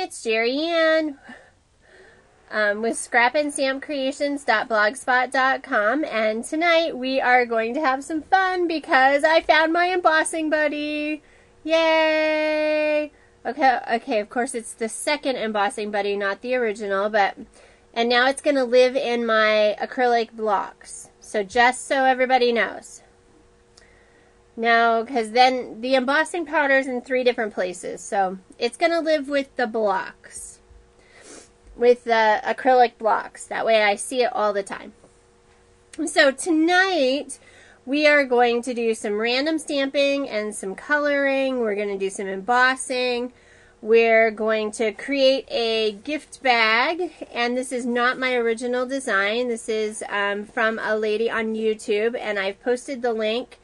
it's Jerry Ann with scrapandstampcreations.blogspot.com, and tonight we are going to have some fun because I found my embossing buddy. Yay! Okay, of course it's the second embossing buddy, not the original, and now it's going to live in my acrylic blocks. So just so everybody knows. No, because then the embossing powder is in 3 different places. So it's going to live with the blocks. With the acrylic blocks. That way I see it all the time. So tonight we are going to do some random stamping and some coloring. We're going to do some embossing. We're going to create a gift bag. And this is not my original design. This is from a lady on YouTube. And I've posted the link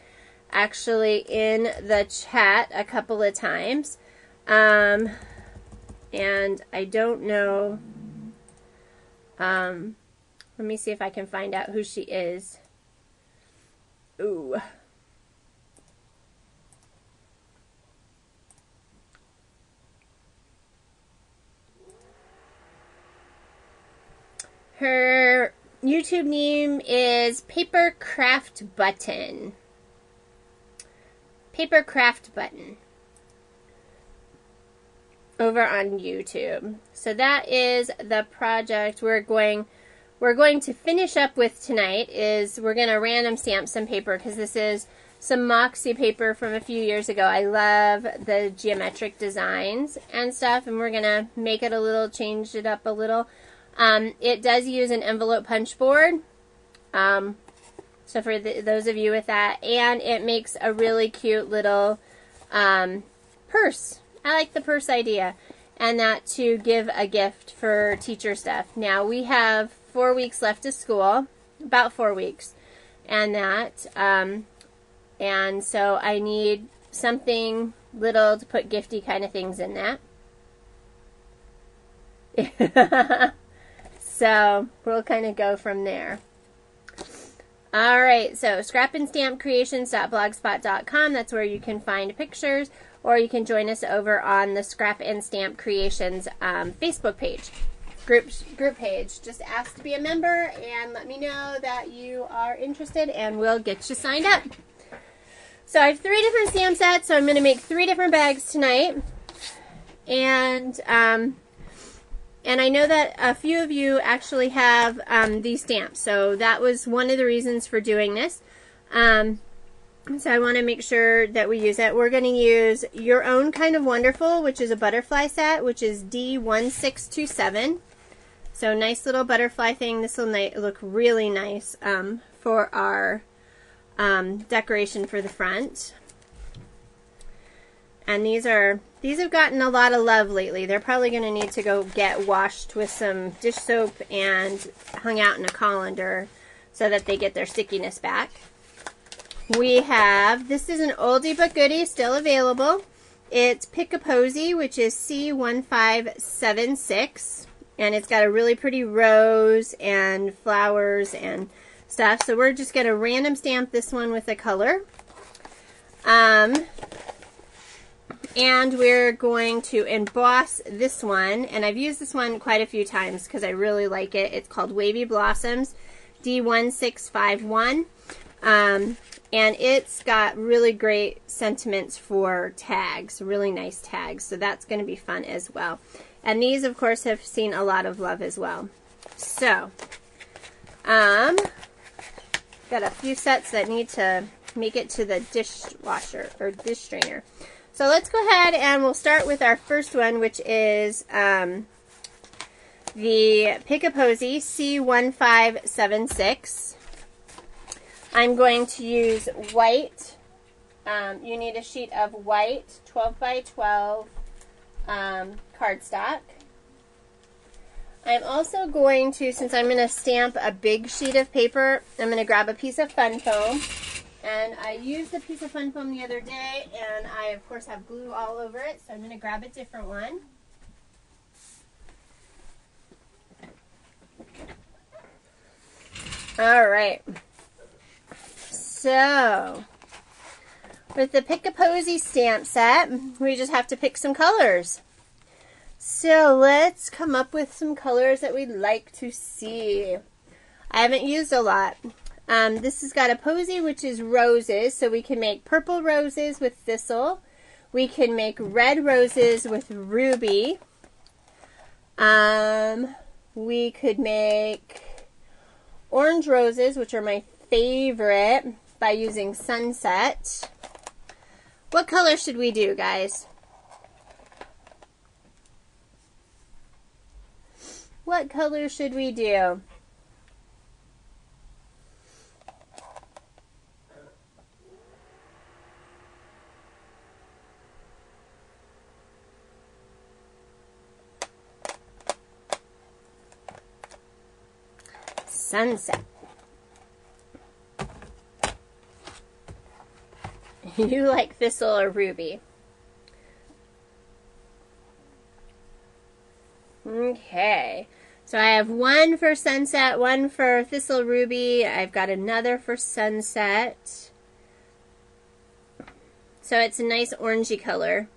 actually in the chat a couple of times. And I don't know. Let me see if I can find out who she is. Ooh. Her YouTube name is PoodleCraft Button. PoodleCraft Button. Over on YouTube. So that is the project we're going to finish up with tonight. Is we're going to random stamp some paper because this is some Moxie paper from a few years ago. I love the geometric designs and stuff, and we're going to make it a little, change it up a little. It does use an envelope punch board. So for those of you with that, and it makes a really cute little purse. I like the purse idea, and that to give a gift for teacher stuff. Now we have 4 weeks left of school, about 4 weeks, and that, and so I need something little to put gifty kind of things in that. So we'll kind of go from there. Alright, so scrapandstampcreations.blogspot.com, that's where you can find pictures, or you can join us over on the Scrap and Stamp Creations Facebook page, group page. Just ask to be a member and let me know that you are interested and we'll get you signed up. So I have 3 different stamp sets, so I'm going to make 3 different bags tonight. And I know that a few of you actually have these stamps, so that was one of the reasons for doing this. So I want to make sure that we use it. We're going to use Your Own Kind of Wonderful, which is a butterfly set, which is D1627. So nice little butterfly thing. This will look really nice for our decoration for the front. And these have gotten a lot of love lately. They're probably going to need to go get washed with some dish soap and hung out in a colander so that they get their stickiness back. We have, this is an oldie but goodie, still available. It's Pick a Posy, which is C1576. And it's got a really pretty rose and flowers and stuff. So we're just going to random stamp this one with a color. And we're going to emboss this one, and I've used this one quite a few times because I really like it. It's called Wavy Blossoms, D1651, and it's got really great sentiments for tags, really nice tags, so that's going to be fun as well. And these, of course, have seen a lot of love as well. So, got a few sets that need to make it to the dishwasher, or dish strainer. So let's go ahead and we'll start with our first one, which is the Pick a Posy C1576. I'm going to use white. You need a sheet of white 12 by 12 cardstock. I'm also going to, since I'm going to stamp a big sheet of paper, I'm going to grab a piece of fun foam. And I used a piece of fun foam the other day, and I, of course, have glue all over it, so I'm going to grab a different one. All right. So, with the Pick a Posy stamp set, we just have to pick some colors. So let's come up with some colors that we'd like to see. I haven't used a lot. This has got a posy, which is roses, so we can make purple roses with thistle. We can make red roses with ruby. We could make orange roses, which are my favorite, by using sunset. What color should we do, guys? What color should we do? Sunset. You like thistle or ruby? Okay. So I have one for sunset, one for thistle ruby. I've got another for sunset. So it's a nice orangey color.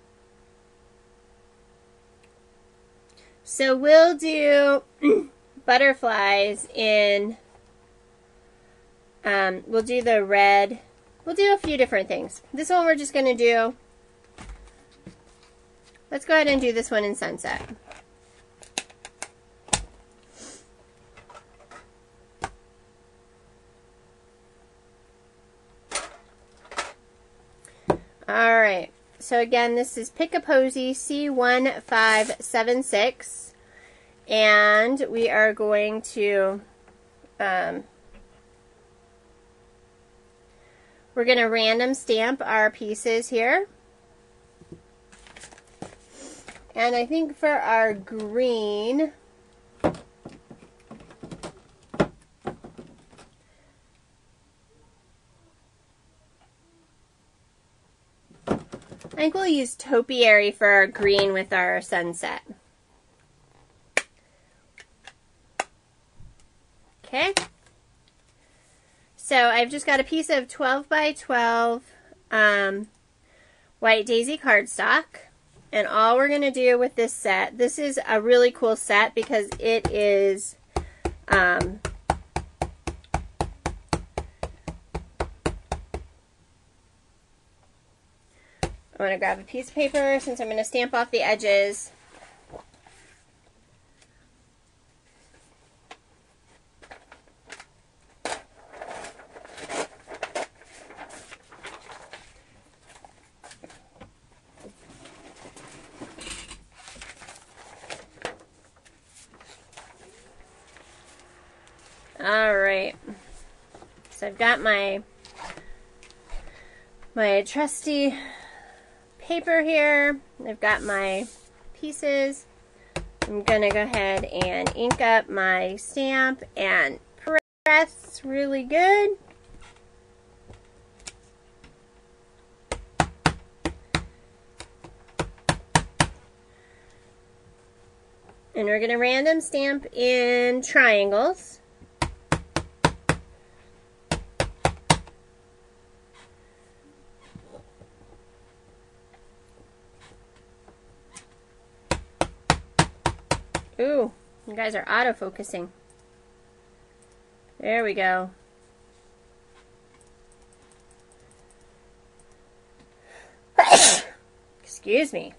So we'll do butterflies in, we'll do the red. We'll do a few different things. This one we're just going to do, let's go ahead and do this one in sunset. Alright, so again, this is Pick a Posy C1576, and we are going to, we're going to random stamp our pieces here. And I think for our green, I think we'll use topiary for our green with our sunset. Okay. So I've just got a piece of 12 by 12 white daisy cardstock. And all we're going to do with this set, this is a really cool set because it is I'm going to grab a piece of paper since I'm going to stamp off the edges. Alright, so I've got my trusty paper here. I've got my pieces. I'm going to go ahead and ink up my stamp and press really good. And we're going to random stamp in triangles. Ooh, you guys are autofocusing. There we go. Excuse me.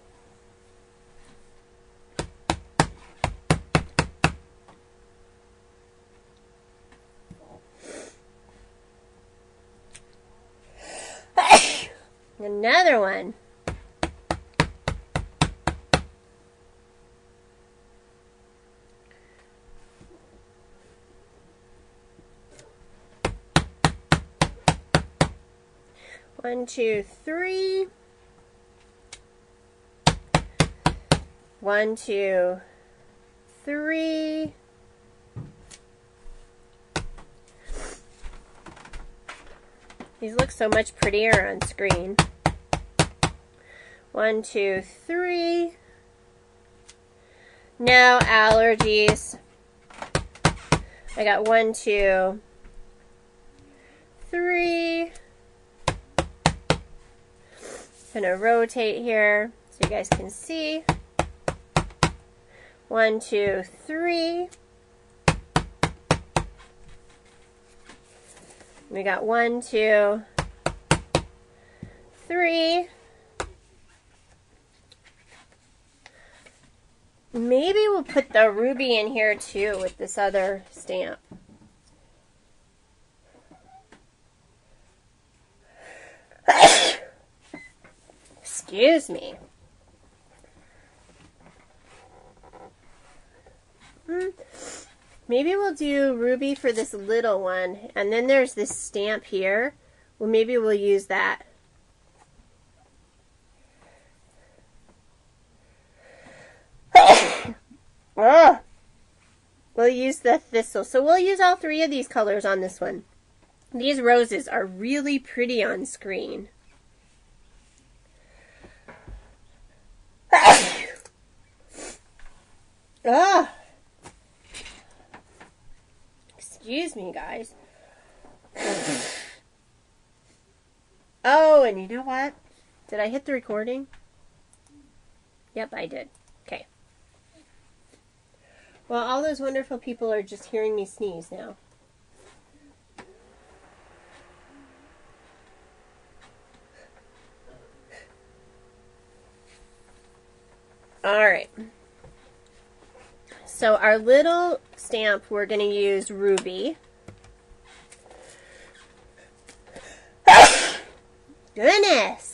Another one. One, two, three. 1, 2, 3. These look so much prettier on screen. 1, 2, 3. No allergies. I got 1, 2, 3. Gonna rotate here so you guys can see. 1, 2, 3. We got 1, 2, 3. Maybe we'll put the ruby in here too with this other stamp. Excuse me. Maybe we'll do ruby for this little one, and then there's this stamp here. Well, maybe we'll use that. We'll use the thistle. So we'll use all 3 of these colors on this one. These roses are really pretty on screen. Excuse me, guys. Oh, and you know what? Did I hit the recording? Yep, I did. Okay. Well, all those wonderful people are just hearing me sneeze now. All right. So our little stamp, we're going to use ruby. Goodness.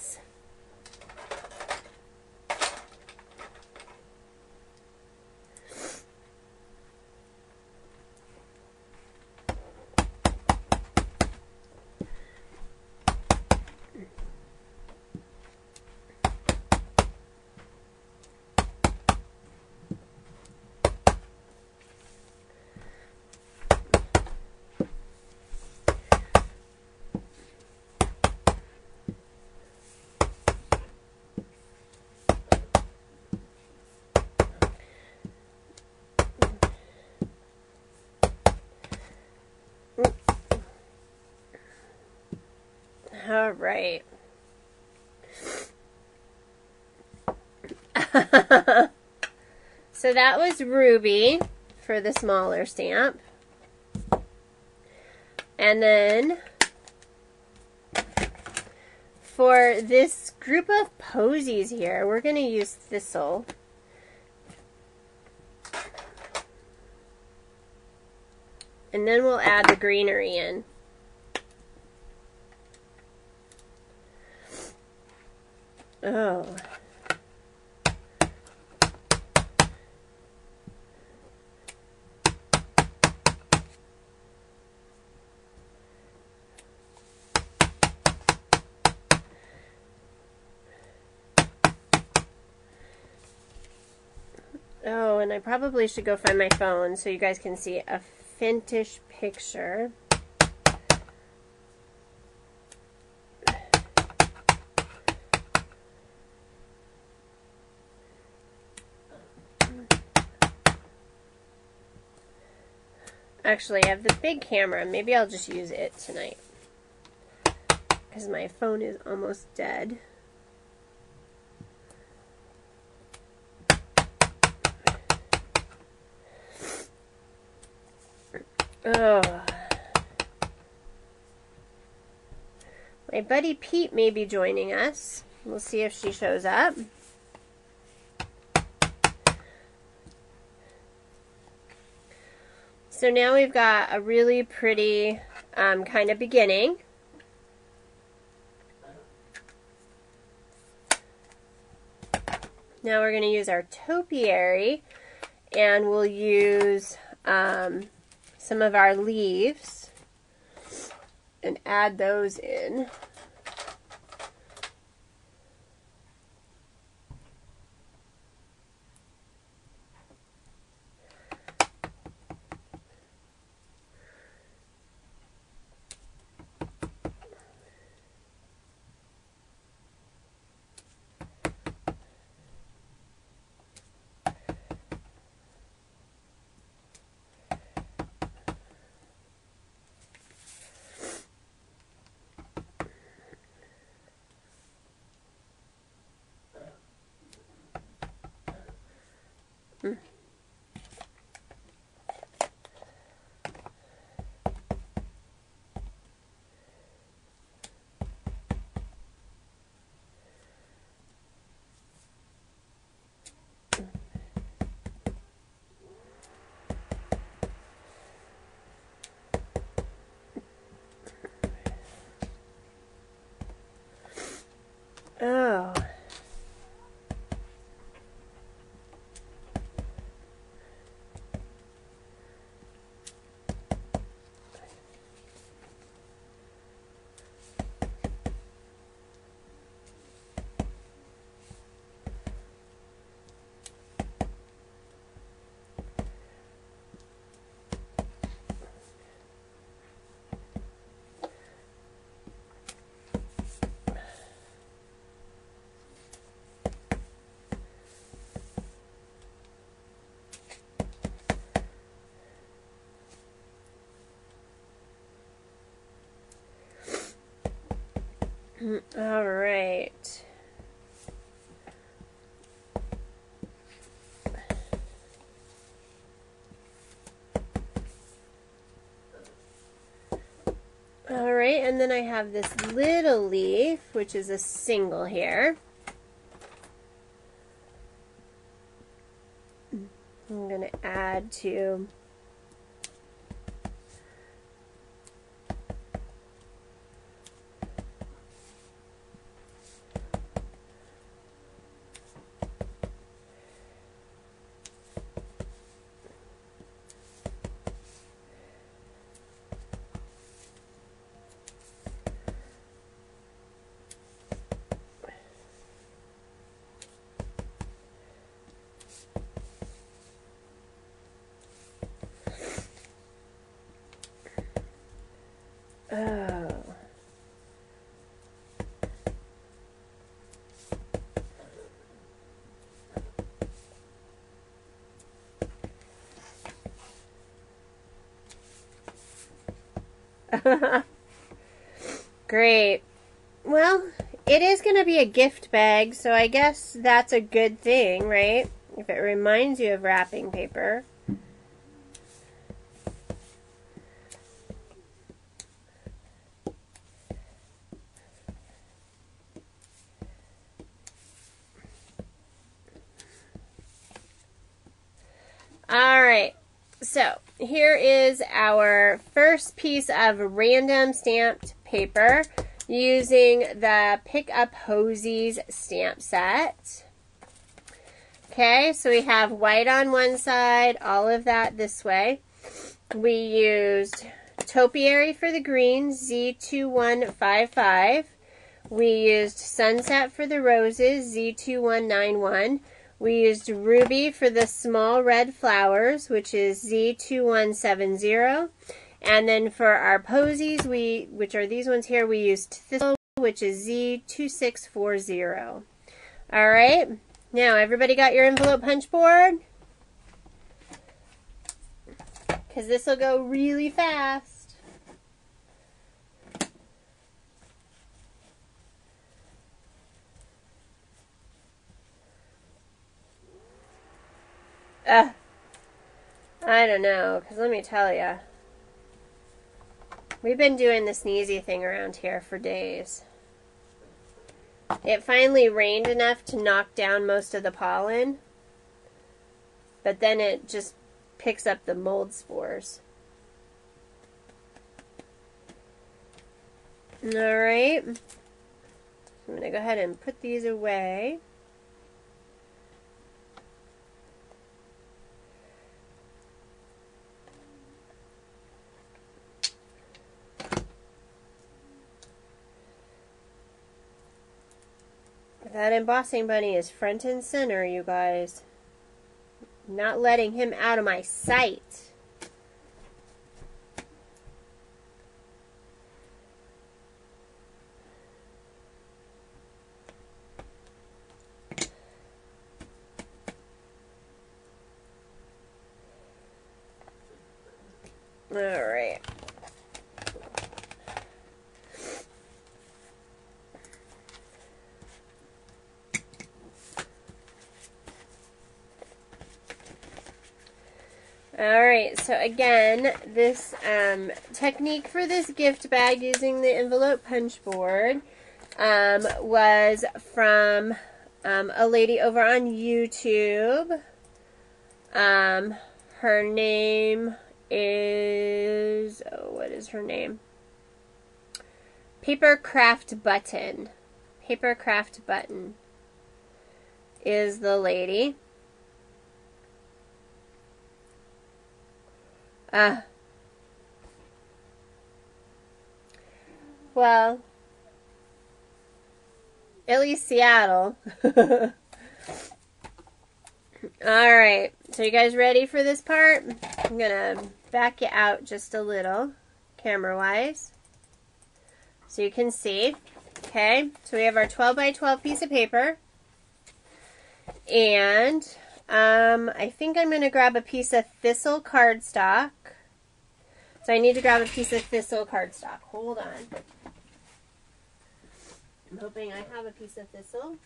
All right. So that was ruby for the smaller stamp. And then for this group of posies here, we're going to use thistle. And then we'll add the greenery in. Oh. Oh, and I probably should go find my phone so you guys can see a finished picture. Actually, I have the big camera. Maybe I'll just use it tonight because my phone is almost dead. Oh. My buddy Pete may be joining us. We'll see if she shows up. So now we've got a really pretty kind of beginning. Now we're going to use our topiary, and we'll use some of our leaves and add those in. All right. All right, and then I have this little leaf, which is a single here. I'm going to add to Great. Well, it is going to be a gift bag, so I guess that's a good thing, right? If it reminds you of wrapping paper. All right. So, here is our first piece of random stamped paper using the Pick Up Hosies stamp set. Okay, so we have white on one side, all of that this way. We used Topiary for the green, Z2155. We used Sunset for the roses, Z2191. We used Ruby for the small red flowers, which is Z2170. And then for our posies, which are these ones here, we used Thistle, which is Z2640. All right. Now, everybody got your envelope punch board? Because this will go really fast. I don't know, because let me tell you, we've been doing the sneezy thing around here for days. It finally rained enough to knock down most of the pollen, but then it just picks up the mold spores. Alright, I'm going to go ahead and put these away. That embossing bunny is front and center, you guys. Not letting him out of my sight. All right. Alright, so again, this technique for this gift bag using the envelope punch board was from a lady over on YouTube. Her name is, what is her name? PoodleCraft Button. PoodleCraft Button is the lady. Well, at least Seattle. Alright, so you guys ready for this part? I'm gonna back you out just a little, camera-wise, so you can see. Okay, so we have our 12 by 12 piece of paper, and I think I'm going to grab a piece of thistle cardstock. So I need to grab a piece of thistle cardstock. Hold on. I'm hoping I have a piece of thistle.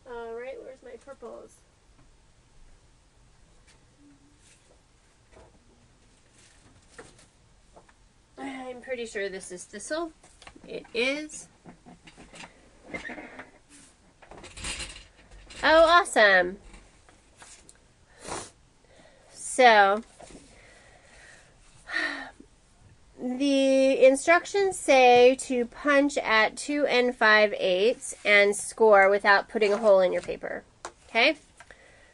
Alright, where's my purples? I'm pretty sure this is thistle. It is. Oh, awesome. So, the instructions say to punch at 2 5/8 and score without putting a hole in your paper. Okay?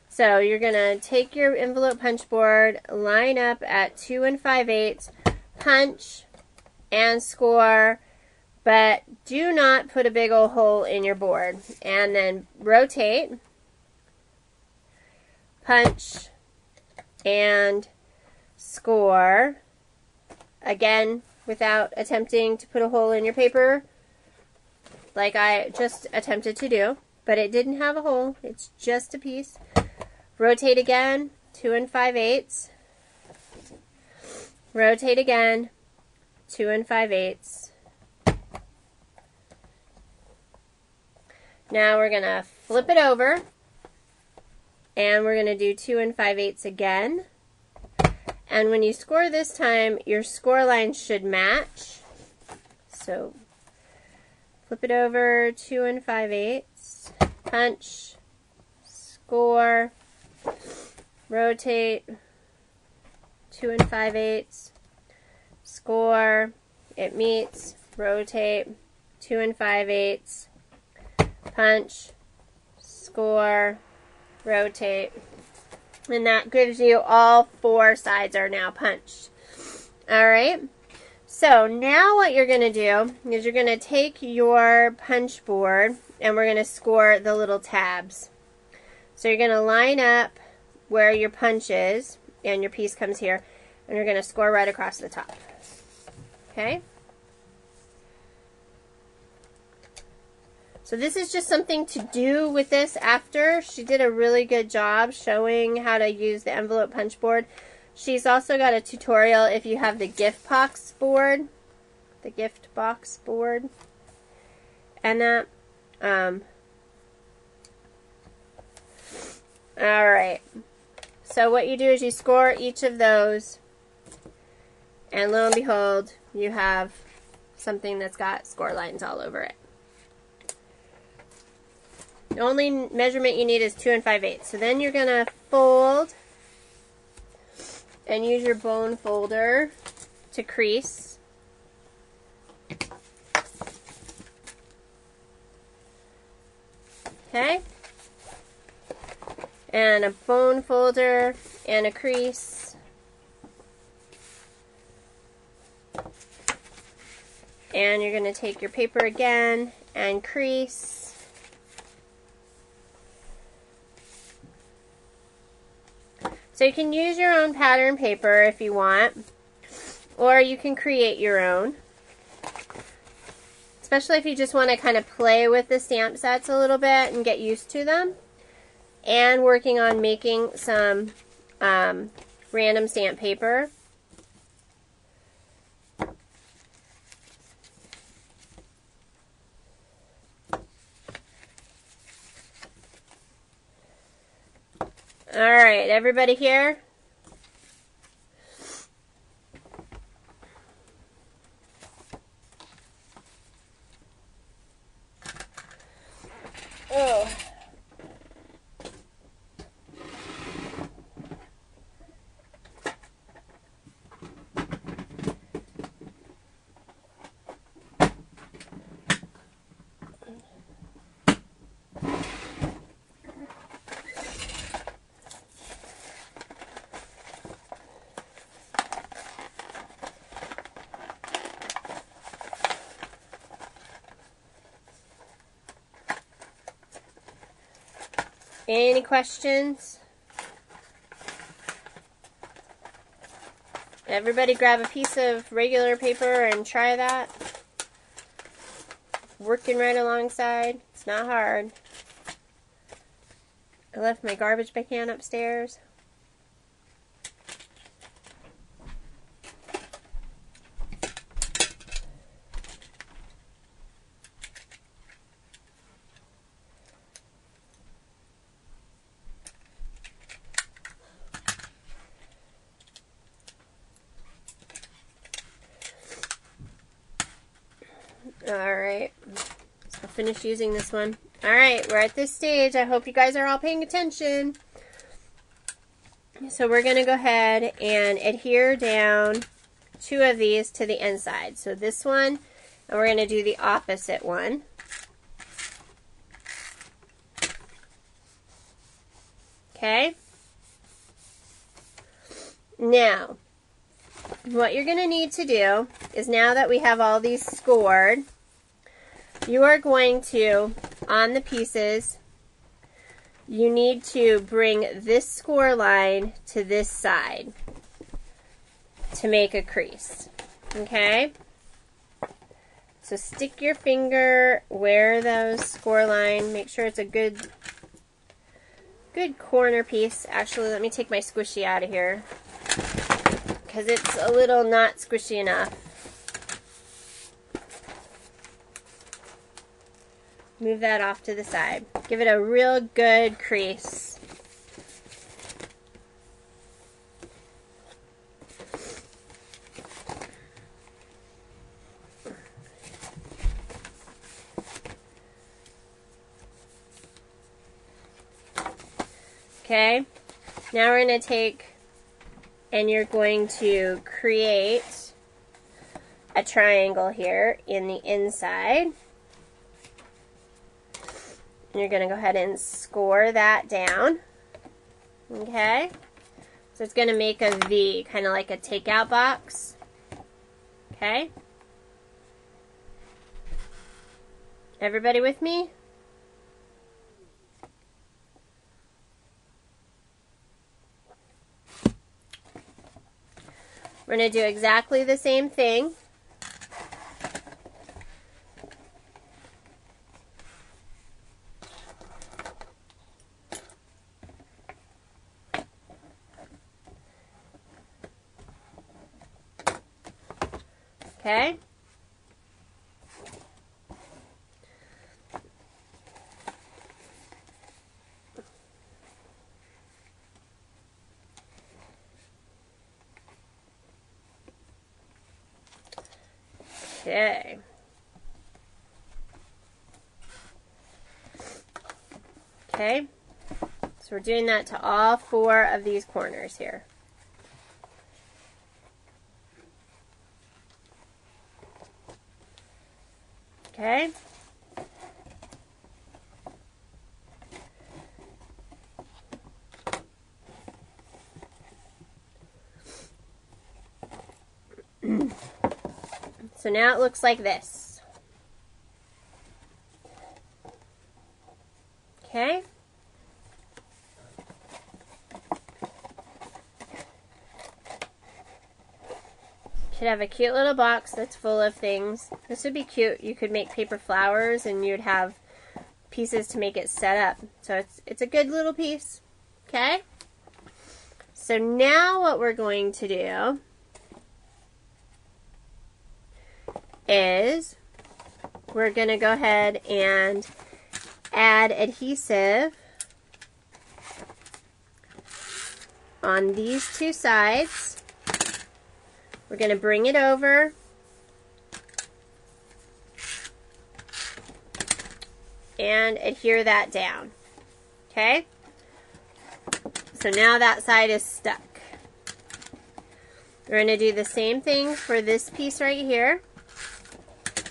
So, you're going to take your envelope punch board, line up at 2 5/8, punch and score, but do not put a big old hole in your board. And then rotate, punch, and score. Again, without attempting to put a hole in your paper, like I just attempted to do, but it didn't have a hole. It's just a piece. Rotate again, 2 5/8. Rotate again, 2 5/8. Now we're going to flip it over, and we're going to do 2 5/8 again. And when you score this time, your score lines should match. So flip it over, 2 5/8, punch, score, rotate, 2 5/8, score, it meets, rotate, 2 5/8, punch, score, rotate. And that gives you all 4 sides are now punched. Alright, so now what you're going to do is you're going to take your punch board and we're going to score the little tabs. So you're going to line up where your punch is and your piece comes here, and you're going to score right across the top. Okay? So this is just something to do with this after. She did a really good job showing how to use the envelope punch board. She's also got a tutorial if you have the gift box board. The gift box board. And that. Alright. So what you do is you score each of those. And lo and behold, you have something that's got score lines all over it. The only measurement you need is 2 5/8. So then you're going to fold and use your bone folder to crease. Okay? And a bone folder and a crease. And you're going to take your paper again and crease. So you can use your own pattern paper if you want, or you can create your own. Especially if you just want to kind of play with the stamp sets a little bit and get used to them. And working on making some random stamp paper. Alright, everybody here? Oh. Any questions? Everybody grab a piece of regular paper and try that. Working right alongside. It's not hard. I left my garbage can upstairs. Alright, I'll finish using this one. Alright, we're at this stage. I hope you guys are all paying attention. So we're going to go ahead and adhere down 2 of these to the inside. So this one, and we're going to do the opposite one. Okay? Now, what you're going to need to do is, now that we have all these scored, you are going to, on the pieces, you need to bring this score line to this side to make a crease. Okay? So stick your finger where those score line, make sure it's a good corner piece. Actually, let me take my squishy out of here, because it's a little not squishy enough. Move that off to the side. Give it a real good crease. Okay, now we're going to take, and you're going to create a triangle here in the inside. And you're going to go ahead and score that down. Okay? So it's going to make a V, kind of like a takeout box. Okay? Everybody with me? We're going to do exactly the same thing. Okay? Okay. Okay. So we're doing that to all 4 of these corners here. Okay. So now it looks like this. Okay. Should have a cute little box that's full of things. This would be cute. You could make paper flowers and you'd have pieces to make it set up. So it's a good little piece. Okay? So now what we're going to do is we're going to go ahead and add adhesive on these 2 sides. We're going to bring it over and adhere that down. Okay? So now that side is stuck. We're going to do the same thing for this piece right here.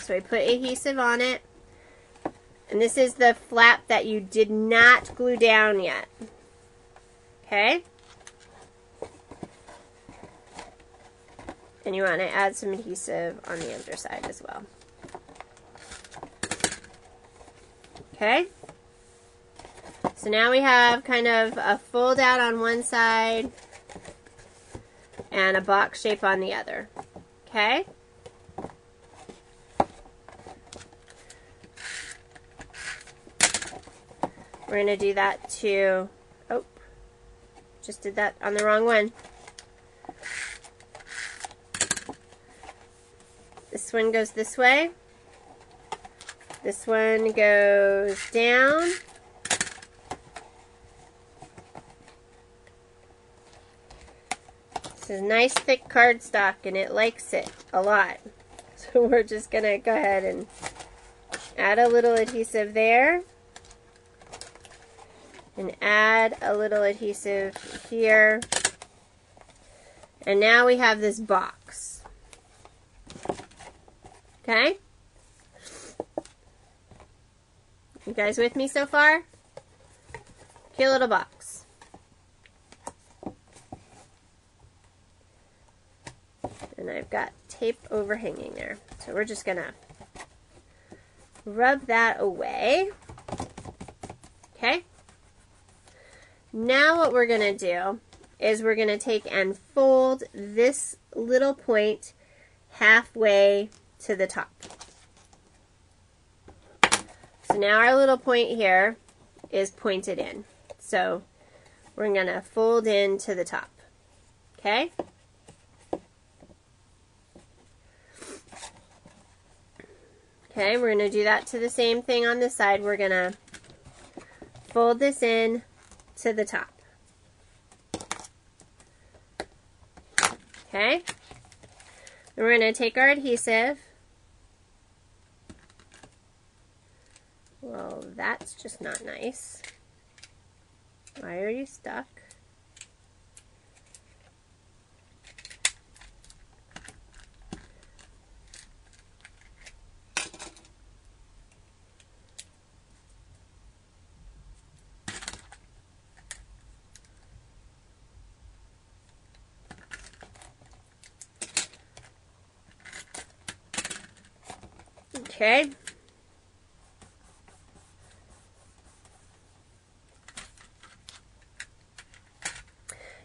So we put adhesive on it. And this is the flap that you did not glue down yet. Okay? And you want to add some adhesive on the other side as well. Okay? So now we have kind of a fold out on one side and a box shape on the other. Okay? We're going to do that to, oh, just did that on the wrong one. This one goes this way. This one goes down. This is nice thick cardstock and it likes it a lot. So we're just going to go ahead and add a little adhesive there. And add a little adhesive here. And now we have this box. Okay? You guys with me so far? Cute little box. And I've got tape overhanging there. So we're just going to rub that away. Okay? Now what we're going to do is we're going to take and fold this little point halfway to the top. So now our little point here is pointed in. So we're going to fold in to the top. Okay? Okay, we're going to do that to the same thing on this side. We're going to fold this in to the top. Okay? And we're going to take our adhesive. Well, that's just not nice. Why are you stuck? Okay.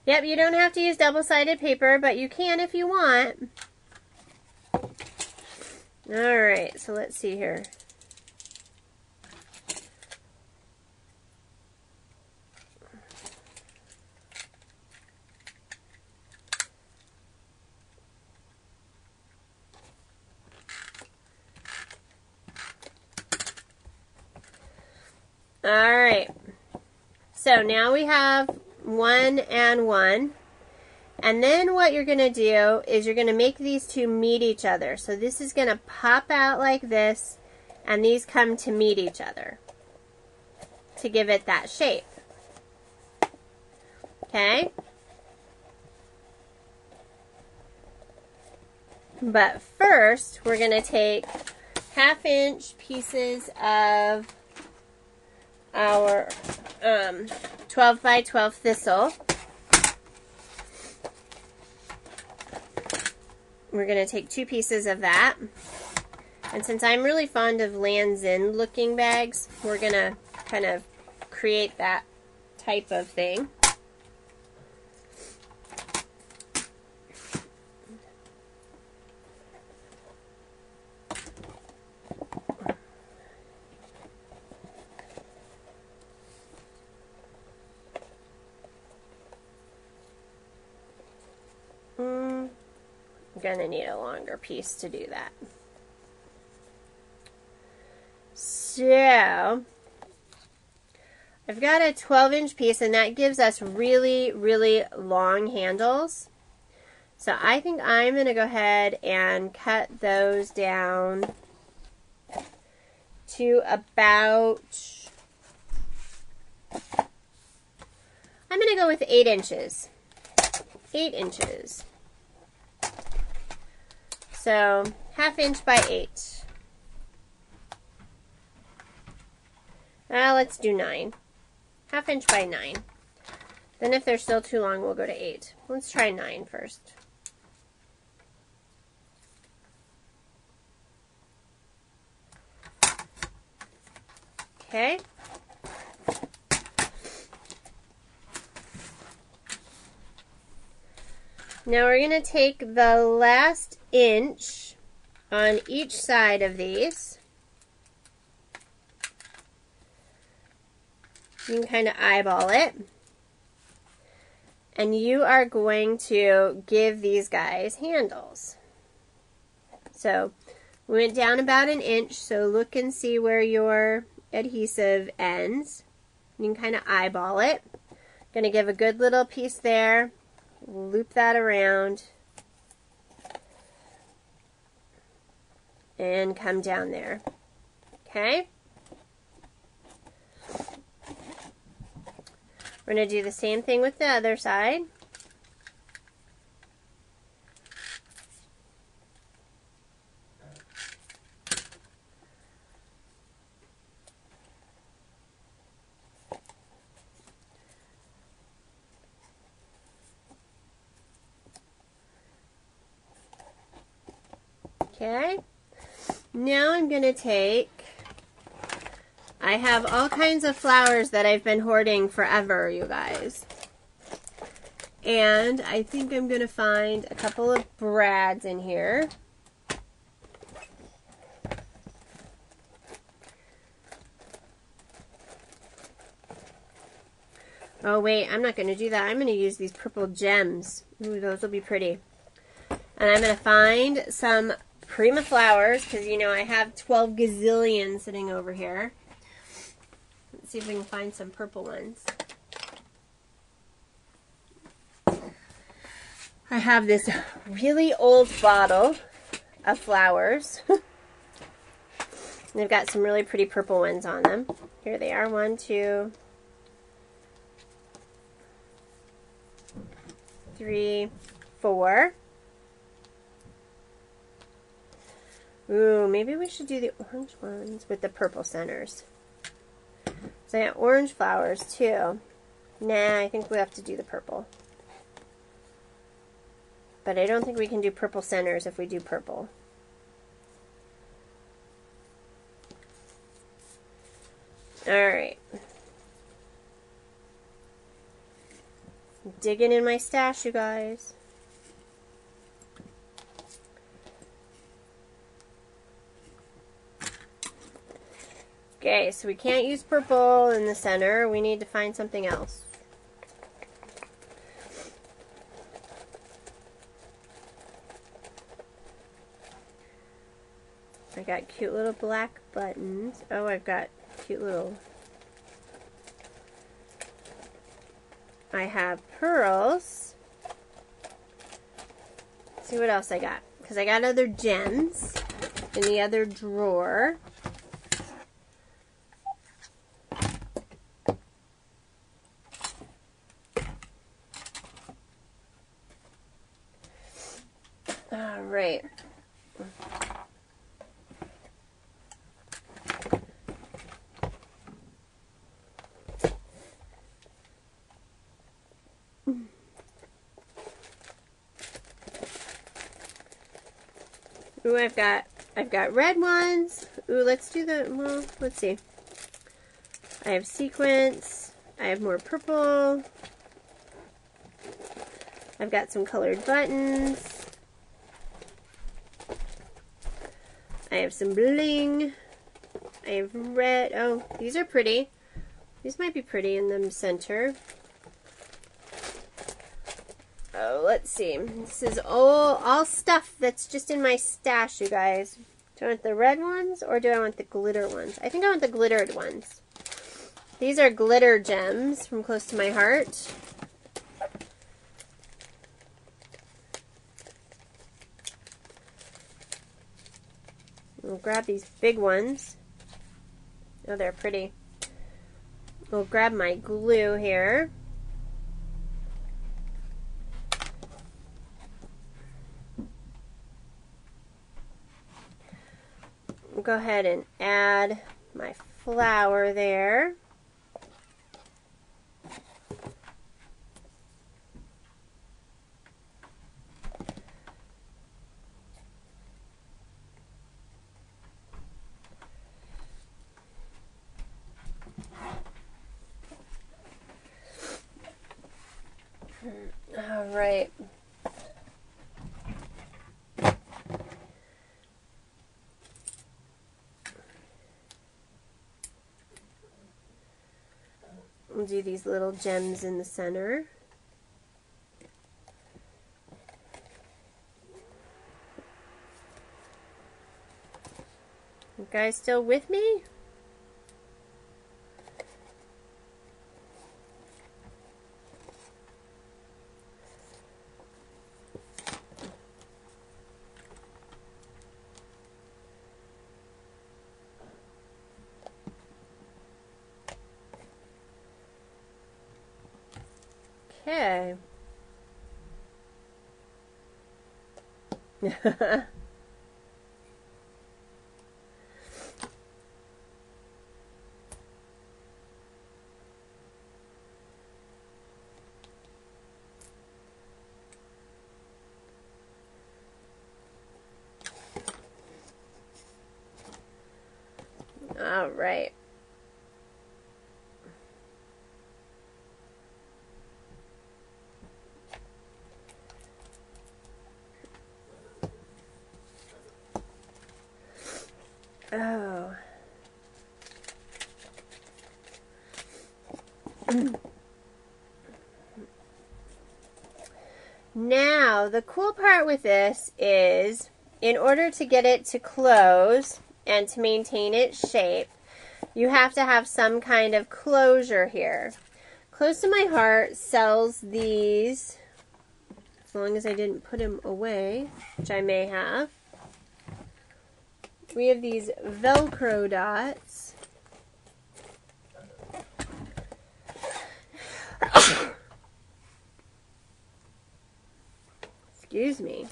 Yep, you don't have to use double-sided paper, but you can if you want. Alright, so let's see here. Alright, so now we have 1 and 1, and then what you're going to do is you're going to make these two meet each other. So this is going to pop out like this, and these come to meet each other to give it that shape. Okay? But first, we're going to take 1/2-inch pieces of our 12 by 12 thistle. We're going to take 2 pieces of that. And since I'm really fond of Lands' End looking bags, we're going to kind of create that type of thing. Gonna need a longer piece to do that. So I've got a 12-inch piece, and that gives us really, really long handles. So I think I'm gonna go ahead and cut those down to about, I'm gonna go with 8 inches. 8 inches. So 1/2 inch by 8. Let's do 9. 1/2 inch by 9. Then if they're still too long, we'll go to 8. Let's try 9 first. Okay. Now we're going to take the last inch on each side of these. You can kind of eyeball it. And you are going to give these guys handles. So we went down about an inch, so look and see where your adhesive ends. You can kind of eyeball it. Going to give a good little piece there. Loop that around. And come down there. Okay? We're going to do the same thing with the other side. Okay, now I'm going to take, I have all kinds of flowers that I've been hoarding forever, you guys. And I think I'm going to find a couple of brads in here. Oh wait, I'm not going to do that. I'm going to use these purple gems. Ooh, those will be pretty. And I'm going to find some Prima flowers, because you know I have 12 gazillion sitting over here. Let's see if we can find some purple ones. I have this really old bottle of flowers. They've got some really pretty purple ones on them. Here they are, 1, 2, 3, 4. Ooh, maybe we should do the orange ones with the purple centers. So I got orange flowers too. Nah, I think we have to do the purple. But I don't think we can do purple centers if we do purple. Alright. Digging in my stash, you guys. Okay, so we can't use purple in the center. We need to find something else. I got cute little black buttons. Oh, I've got cute little... I have pearls. Let's see what else I got. Because I got other gems in the other drawer. All right. Ooh, I've got red ones. Ooh, let's do the, well, let's see. I have sequins. I have more purple. I've got some colored buttons. I have some bling. I have red. Oh, these are pretty. These might be pretty in the center. Oh, let's see. This is all stuff that's just in my stash, you guys. Do I want the red ones or do I want the glitter ones? I think I want the glittered ones. These are glitter gems from Close to My Heart. We'll grab these big ones. Oh, they're pretty. We'll grab my glue here. We'll go ahead and add my flower there. All right. We'll do these little gems in the center. You guys still with me? Okay. All right. Oh. Now, the cool part with this is, in order to get it to close and to maintain its shape, you have to have some kind of closure here. Close to My Heart sells these, as long as I didn't put them away, which I may have. We have these Velcro dots. Excuse me.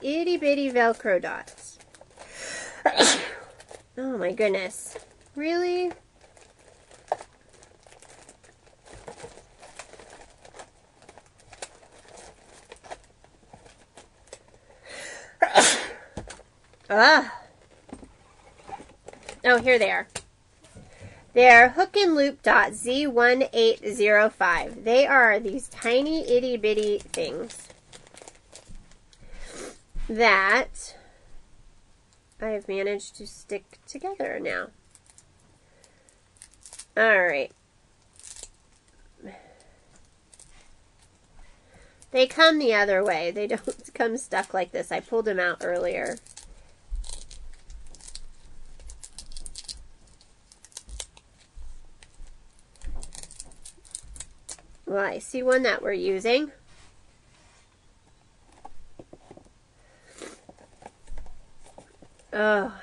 Itty bitty Velcro dots. Oh my goodness. Really? Ah. Oh, here they are. They're Hook and Loop Dot Z1805. They are these tiny itty bitty things that I have managed to stick together now. Alright. They come the other way. They don't come stuck like this. I pulled them out earlier. Well, I see one that we're using. Oh,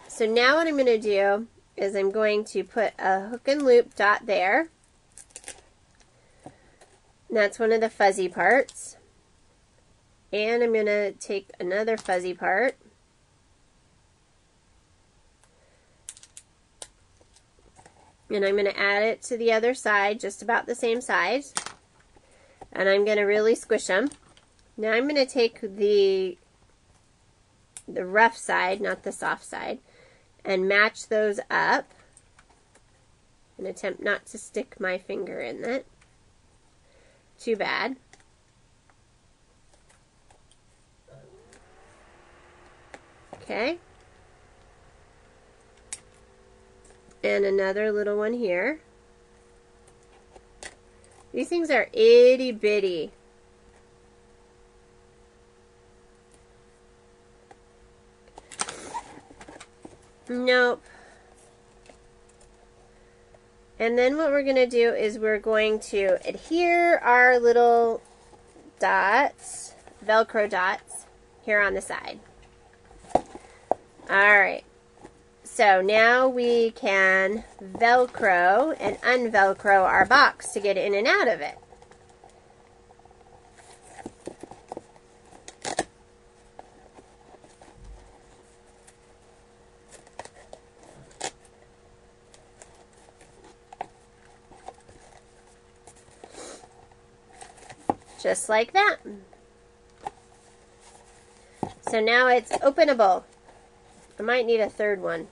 so now what I'm going to do is I'm going to put a hook and loop dot there. That's one of the fuzzy parts. And I'm going to take another fuzzy part. And I'm going to add it to the other side, just about the same size. And I'm going to really squish them. Now I'm going to take the rough side, not the soft side, and match those up. And attempt not to stick my finger in it. Too bad. Okay. And another little one here. These things are itty bitty. Nope. And then what we're going to do is we're going to adhere our little dots, Velcro dots, here on the side. Alright. So now we can Velcro and unVelcro our box to get in and out of it. Just like that. So now it's openable. I might need a third one.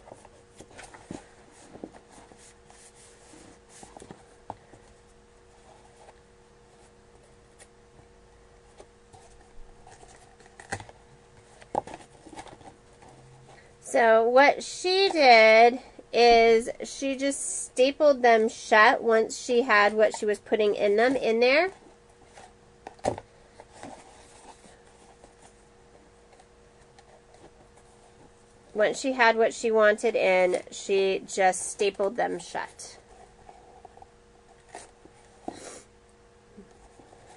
So what she did is she just stapled them shut once she had what she was putting in them in there. Once she had what she wanted in, she just stapled them shut.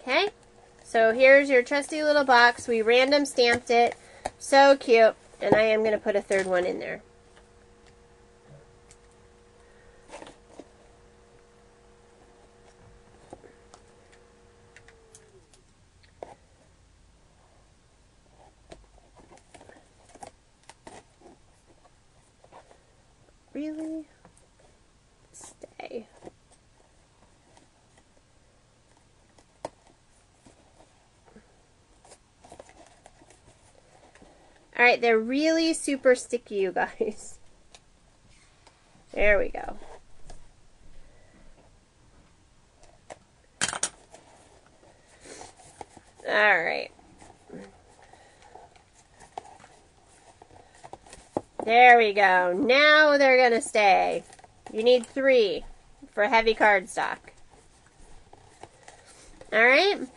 Okay, so here's your trusty little box. We random stamped it. So cute. And I am going to put a third one in there. Really? Stay. Alright, they're really super sticky, you guys. There we go. Alright. There we go. Now they're going to stay. You need 3 for heavy cardstock. Alright.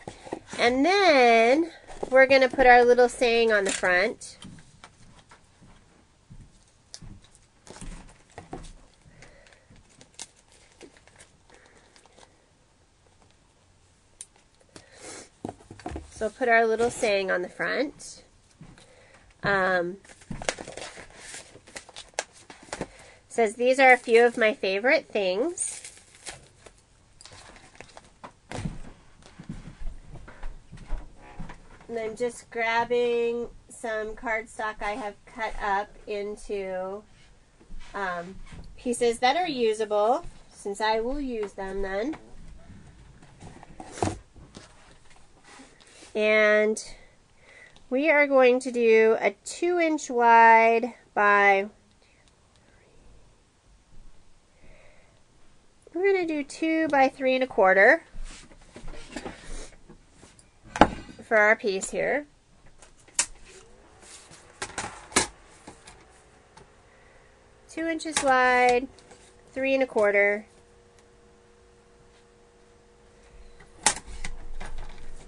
And then we're going to put our little saying on the front. So put our little saying on the front. Says, these are a few of my favorite things. And I'm just grabbing some cardstock I have cut up into pieces that are usable, since I will use them then. And we are going to do a 2-inch wide by, we're going to do 2 by 3 1/4 for our piece here. Two inches wide, 3 1/4.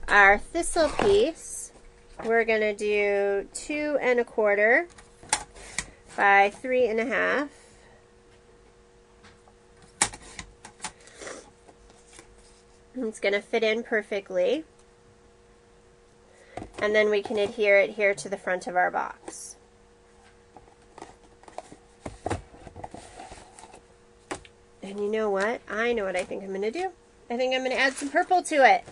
Our thistle piece, we're going to do 2 1/4 by 3 1/2. It's going to fit in perfectly. And then we can adhere it here to the front of our box. And you know what? I know what I think I'm going to do. I think I'm going to add some purple to it.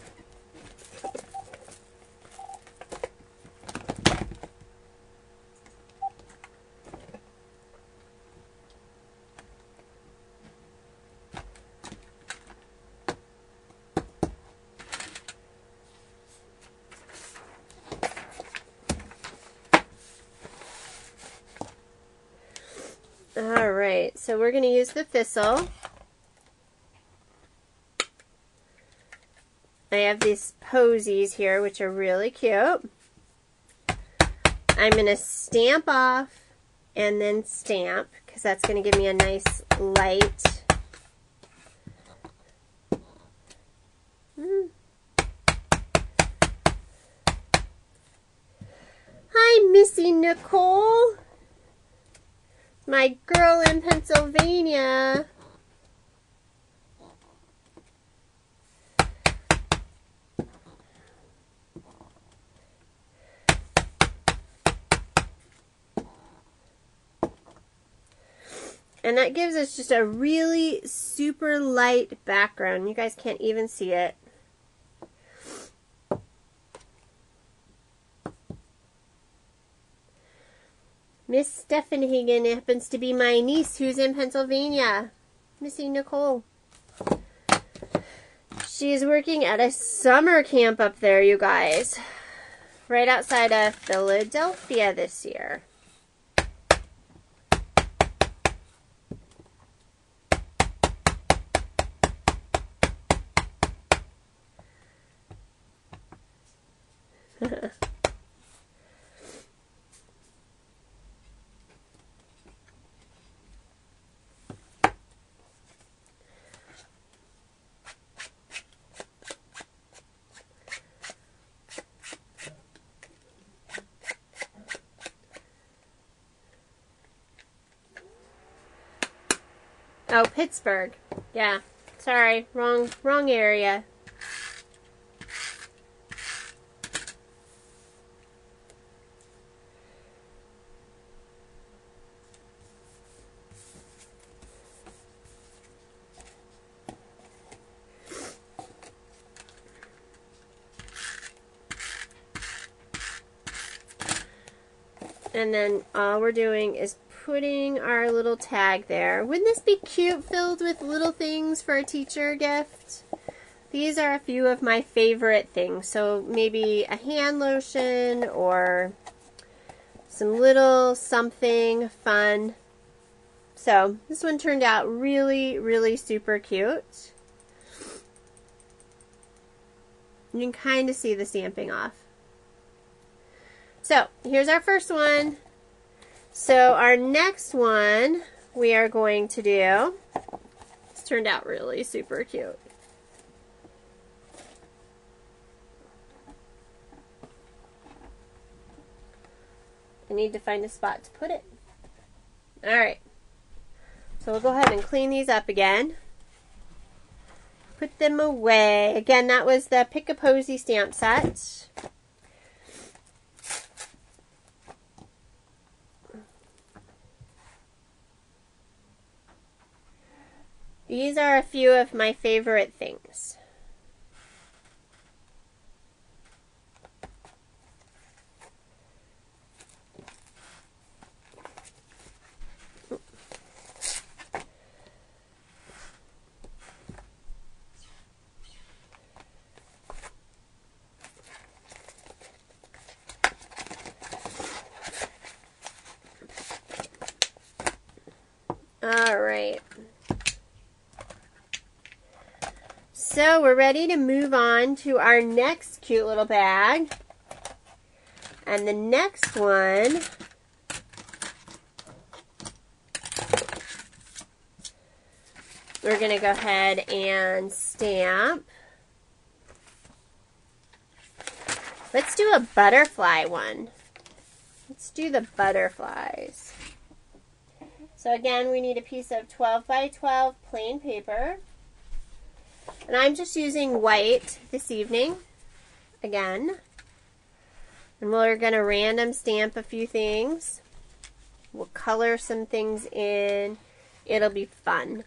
Alright, so we're going to use the thistle. I have these posies here, which are really cute. I'm going to stamp off and then stamp, because that's going to give me a nice light. Hi, Missy Nicole. My girl in Pennsylvania. And that gives us just a really super light background. You guys can't even see it. Miss Steffenhagen happens to be my niece who's in Pennsylvania. Missy Nicole. She's working at a summer camp up there, you guys. Right outside of Philadelphia this year. Oh, Pittsburgh. Yeah. Sorry, wrong area. And then all we're doing is putting our little tag there. Wouldn't this be cute, filled with little things for a teacher gift? These are a few of my favorite things. So maybe a hand lotion or some little something fun. So this one turned out really, really super cute. You can kind of see the stamping off. So here's our first one. So our next one we are going to do, this turned out really super cute. I need to find a spot to put it. Alright, so we'll go ahead and clean these up again. Put them away. Again, that was the Pick a Posy stamp set. These are a few of my favorite things. All right. So we're ready to move on to our next cute little bag. And the next one we're going to go ahead and stamp. Let's do a butterfly one. Let's do the butterflies. So again, we need a piece of 12 by 12 plain paper. And I'm just using white this evening, again. And we're going to random stamp a few things. We'll color some things in. It'll be fun.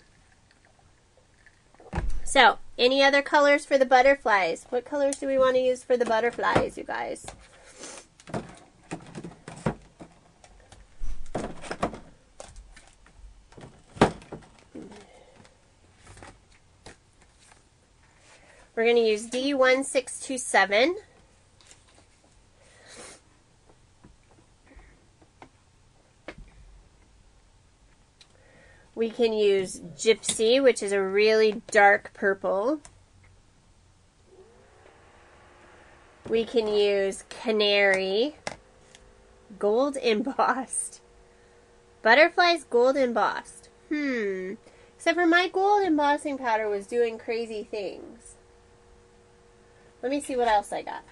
So, any other colors for the butterflies? What colors do we want to use for the butterflies, you guys? We're going to use D1627. We can use Gypsy, which is a really dark purple. We can use Canary, gold embossed. Butterflies gold embossed. Except for my gold embossing powder was doing crazy things. Let me see what else I got.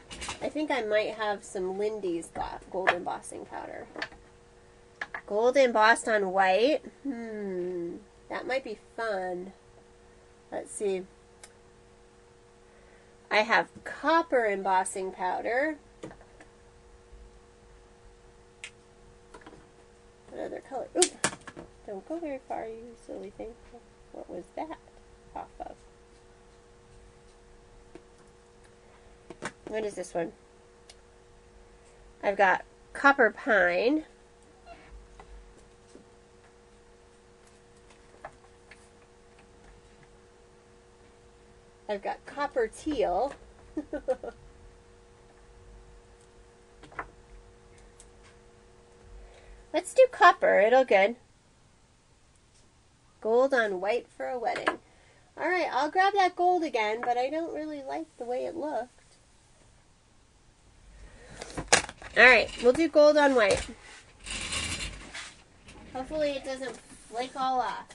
I think I might have some Lindy's gold embossing powder. Gold embossed on white. That might be fun. Let's see. I have copper embossing powder. What other color? Oop! Don't go very far, you silly thing. What was that off of? What is this one? I've got copper pine. I've got copper teal. Let's do copper. It'll good. Gold on white for a wedding. Alright, I'll grab that gold again, but I don't really like the way it looked. Alright, we'll do gold on white. Hopefully it doesn't flake all off.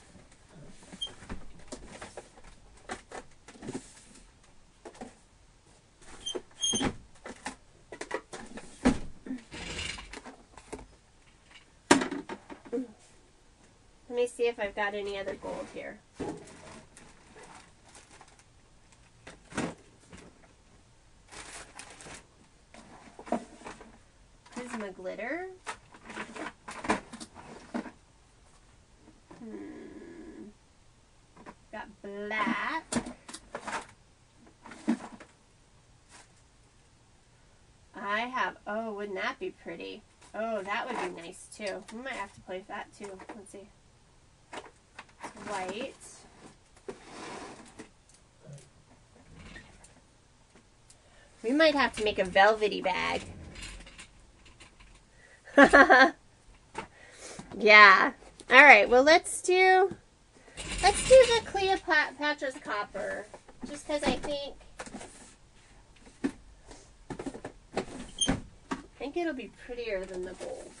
Let me see if I've got any other gold here. Prisma glitter. Got black. I have, oh, wouldn't that be pretty? Oh, that would be nice too. We might have to play with that too. Let's see. It's white. We might have to make a velvety bag. Yeah. All right. Well, let's do the Cleopatra's copper, just because I think it'll be prettier than the gold.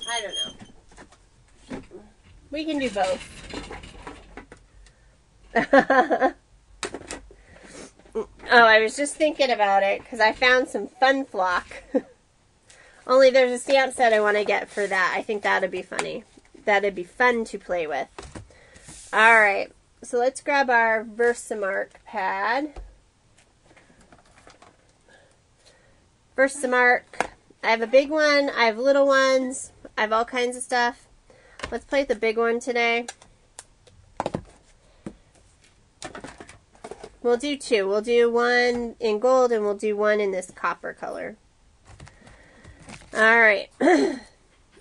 I don't know. We can do both. Oh, I was just thinking about it because I found some Fun Flock. Only there's a stamp set I want to get for that. I think that'd be funny. That'd be fun to play with. Alright, so let's grab our Versamark pad. Versamark. I have a big one. I have little ones. I have all kinds of stuff. Let's play with the big one today. We'll do two. We'll do one in gold and we'll do one in this copper color. Alright. And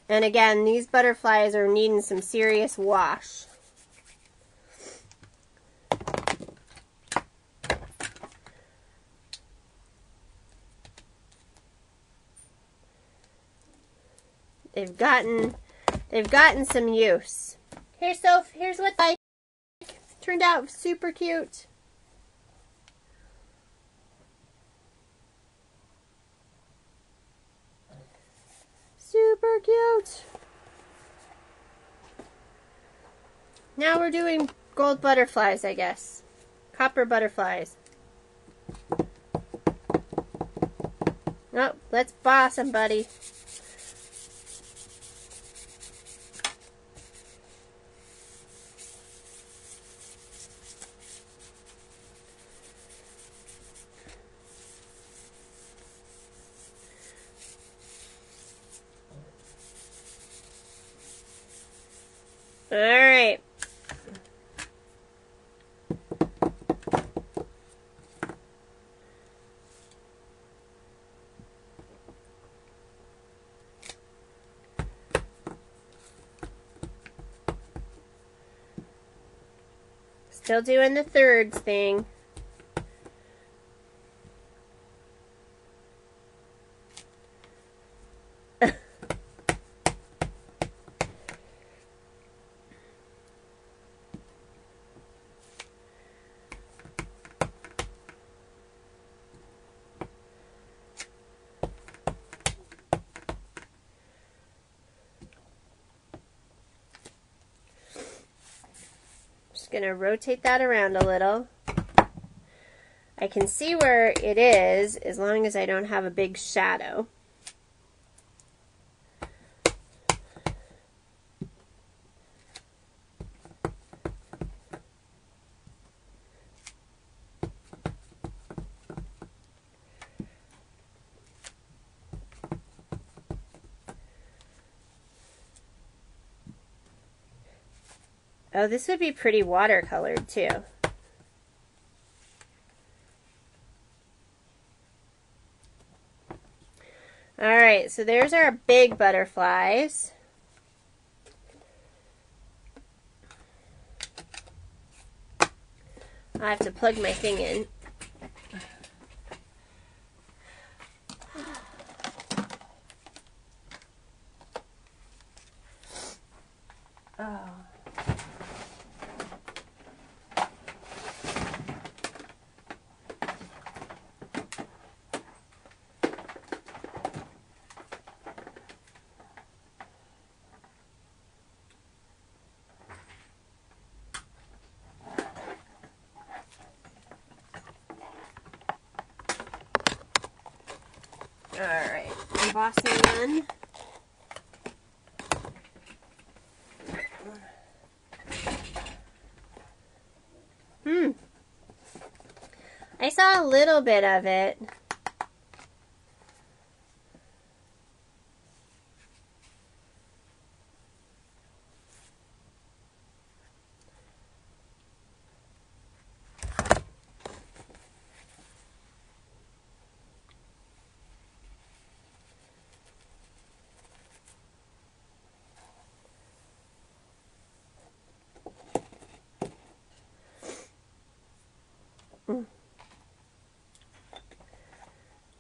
again, these butterflies are needing some serious wash. They've gotten some use. Here, Soph, here's what I turned out super cute. Super cute. Now we're doing gold butterflies, I guess. Copper butterflies. Oh, let's boss them, buddy. All right. Still doing the thirds thing. Going to rotate that around a little. I can see where it is as long as I don't have a big shadow. Oh, this would be pretty watercolored too. Alright, so there's our big butterflies. I have to plug my thing in. Oh. Alright, embossing one. I saw a little bit of it.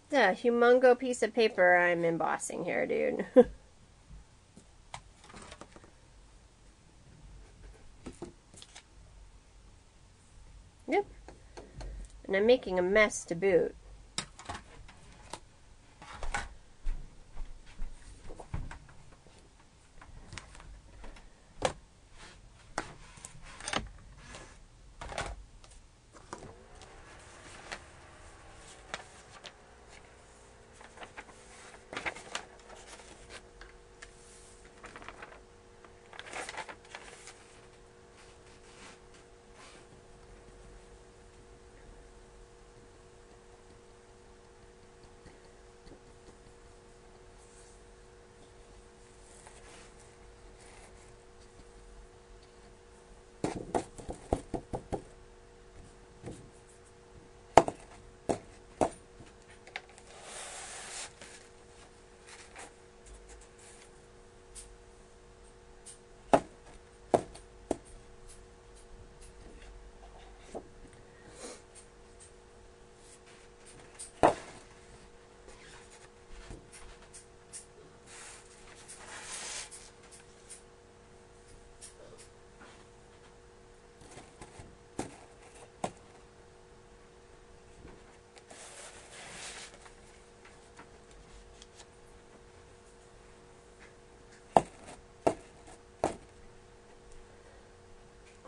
It's a humongo piece of paper I'm embossing here, dude. Yep. And I'm making a mess to boot.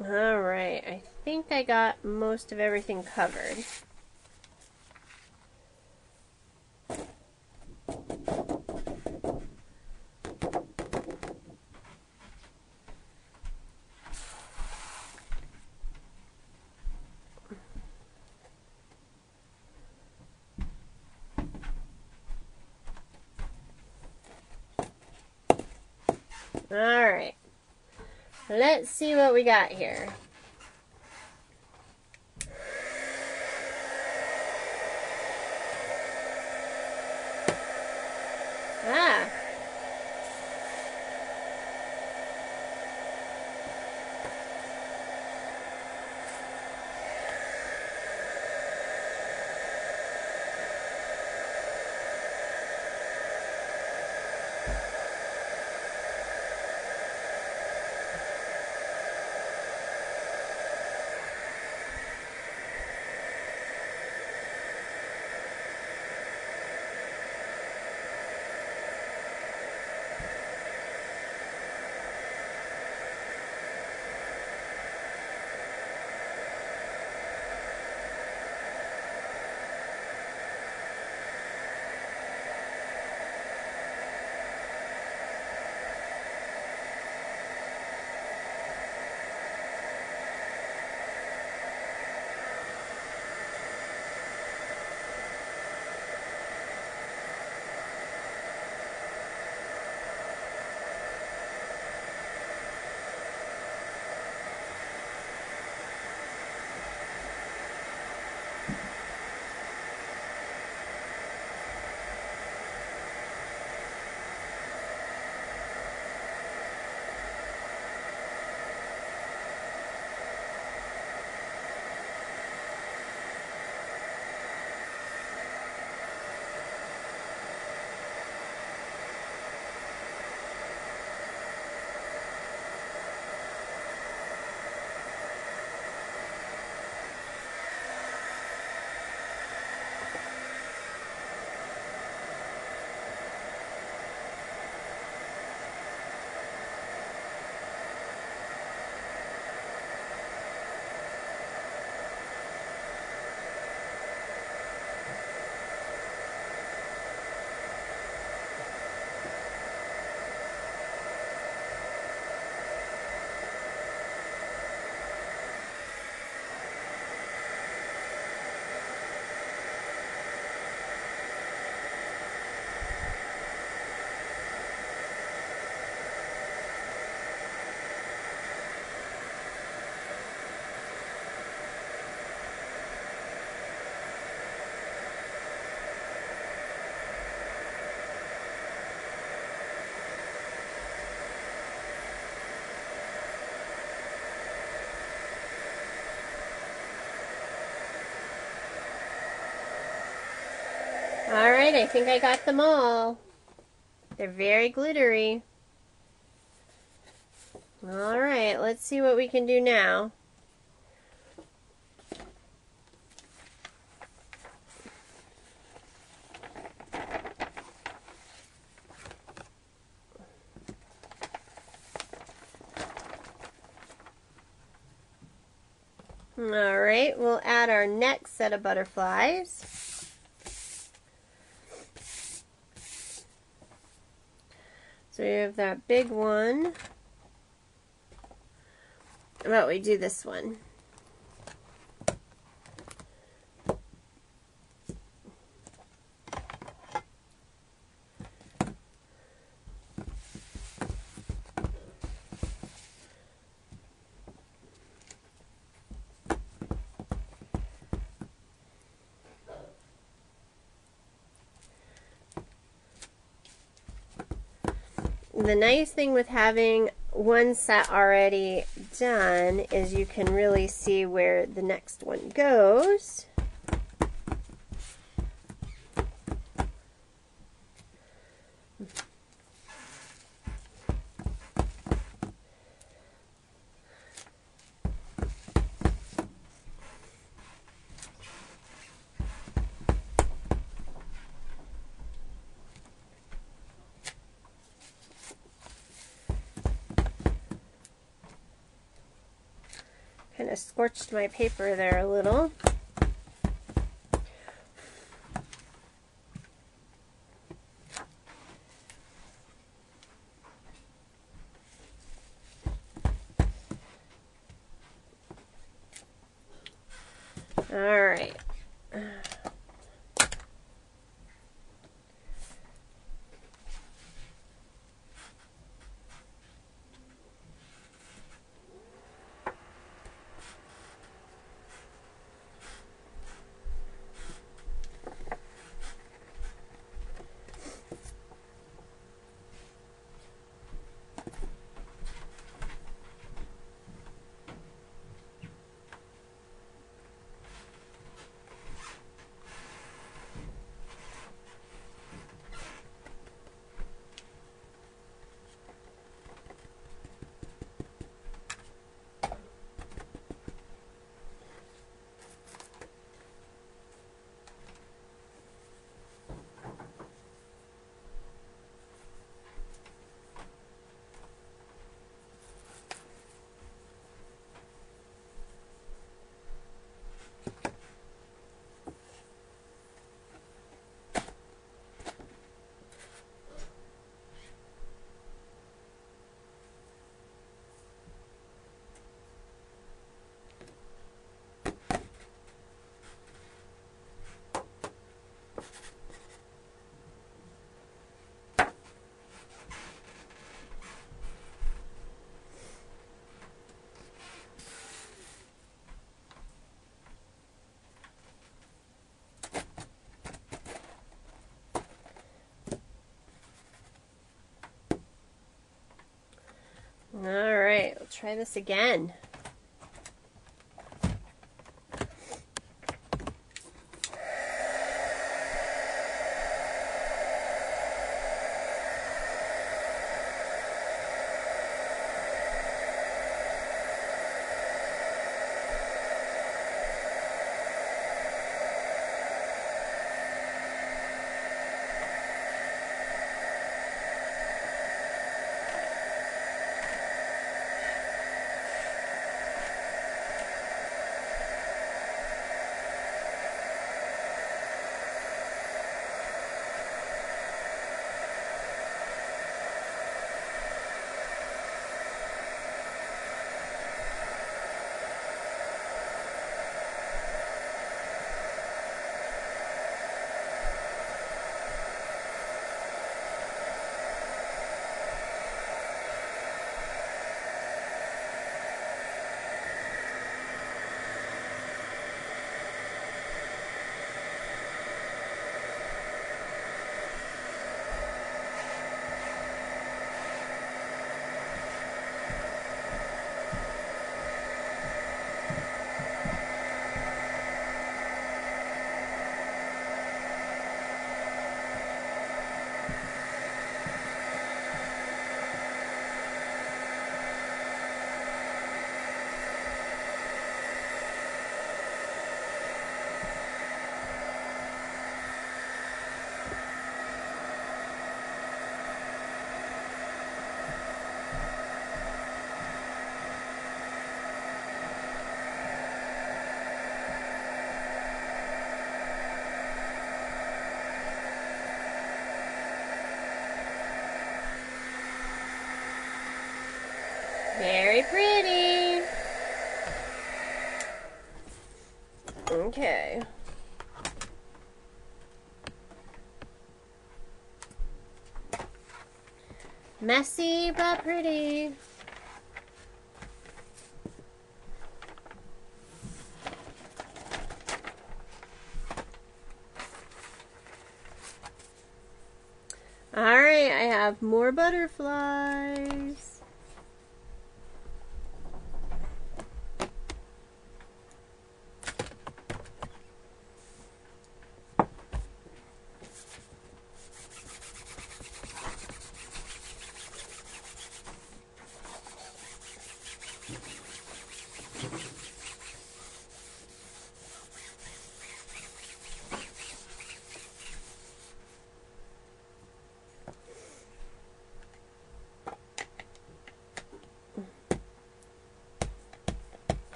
Alright, I think I got most of everything covered. Alright, let's see what we got here. Ah. right, I think I got them all. They're very glittery. All right, let's see what we can do now. All right, we'll add our next set of butterflies. So we have that big one. How about we do this one? The nice thing with having one set already done is you can really see where the next one goes. Kind of scorched my paper there a little. All right. All right, we'll try this again. Very pretty. Okay. Messy but pretty. Alright, I have more butterflies.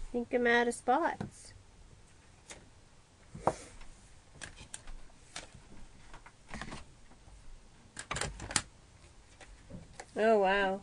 I think I'm out of spots. Oh, wow.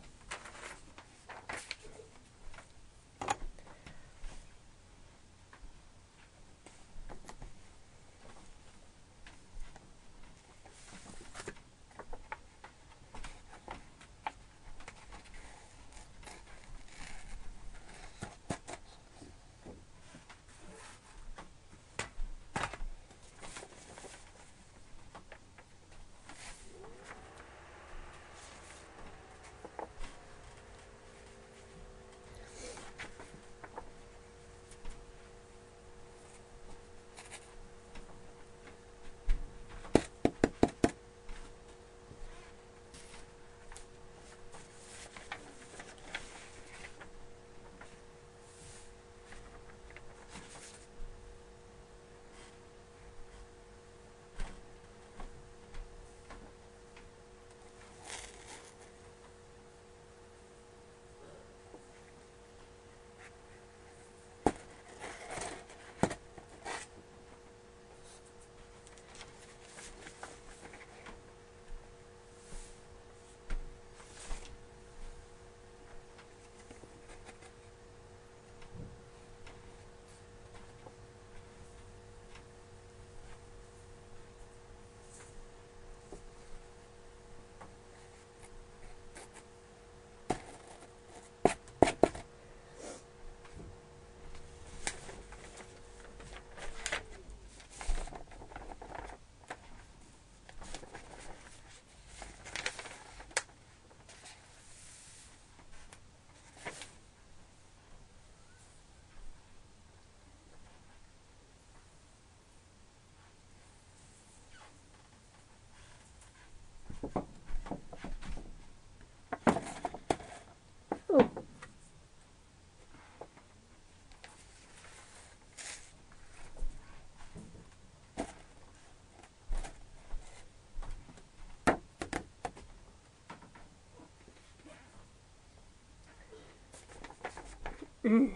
Ooh.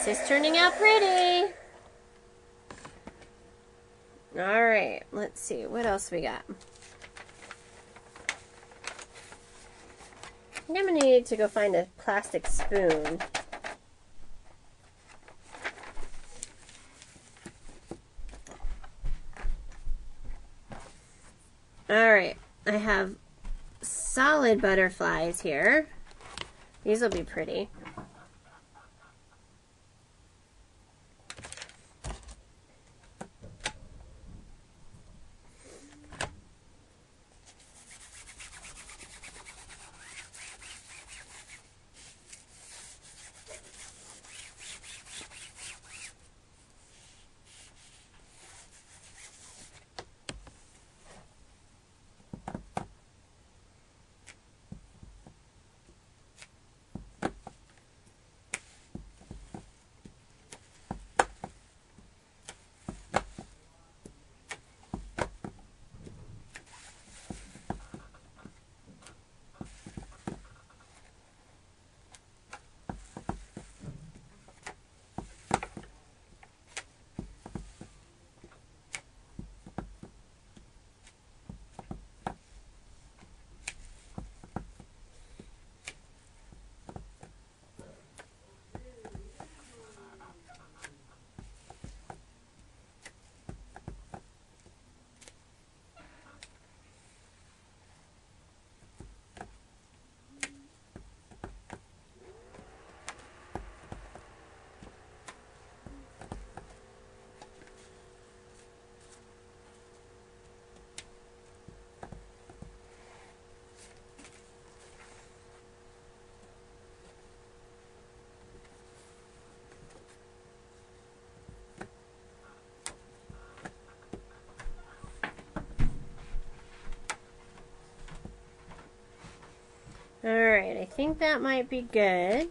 This is turning out pretty. All right, let's see. What else we got? I think I'm going to need to go find a plastic spoon. All right, I have solid butterflies here. These will be pretty. All right, I think that might be good.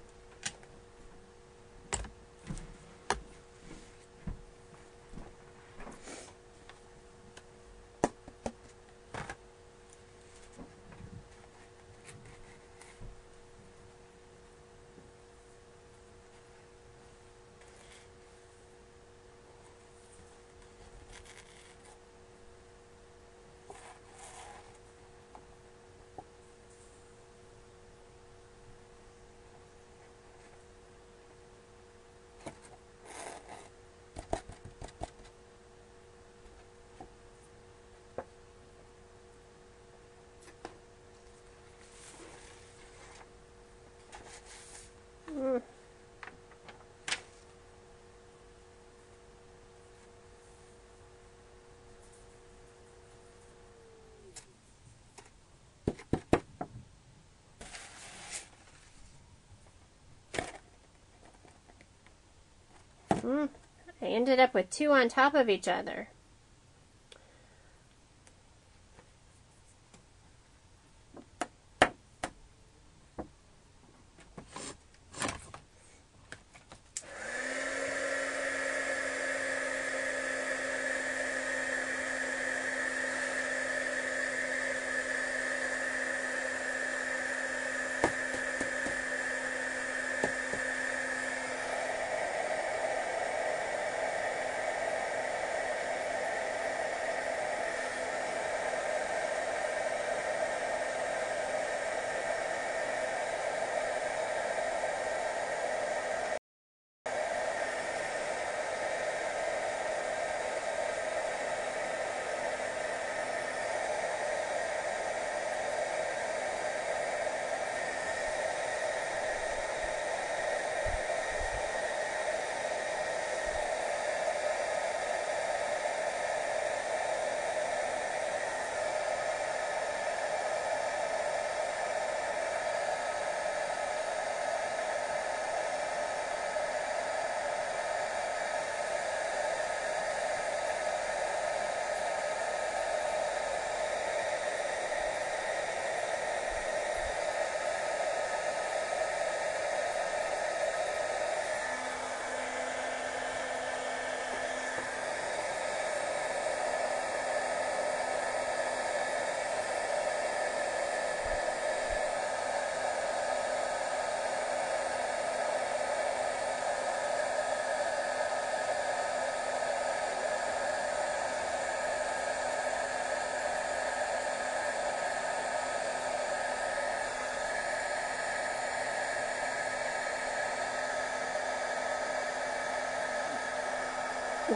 I ended up with two on top of each other.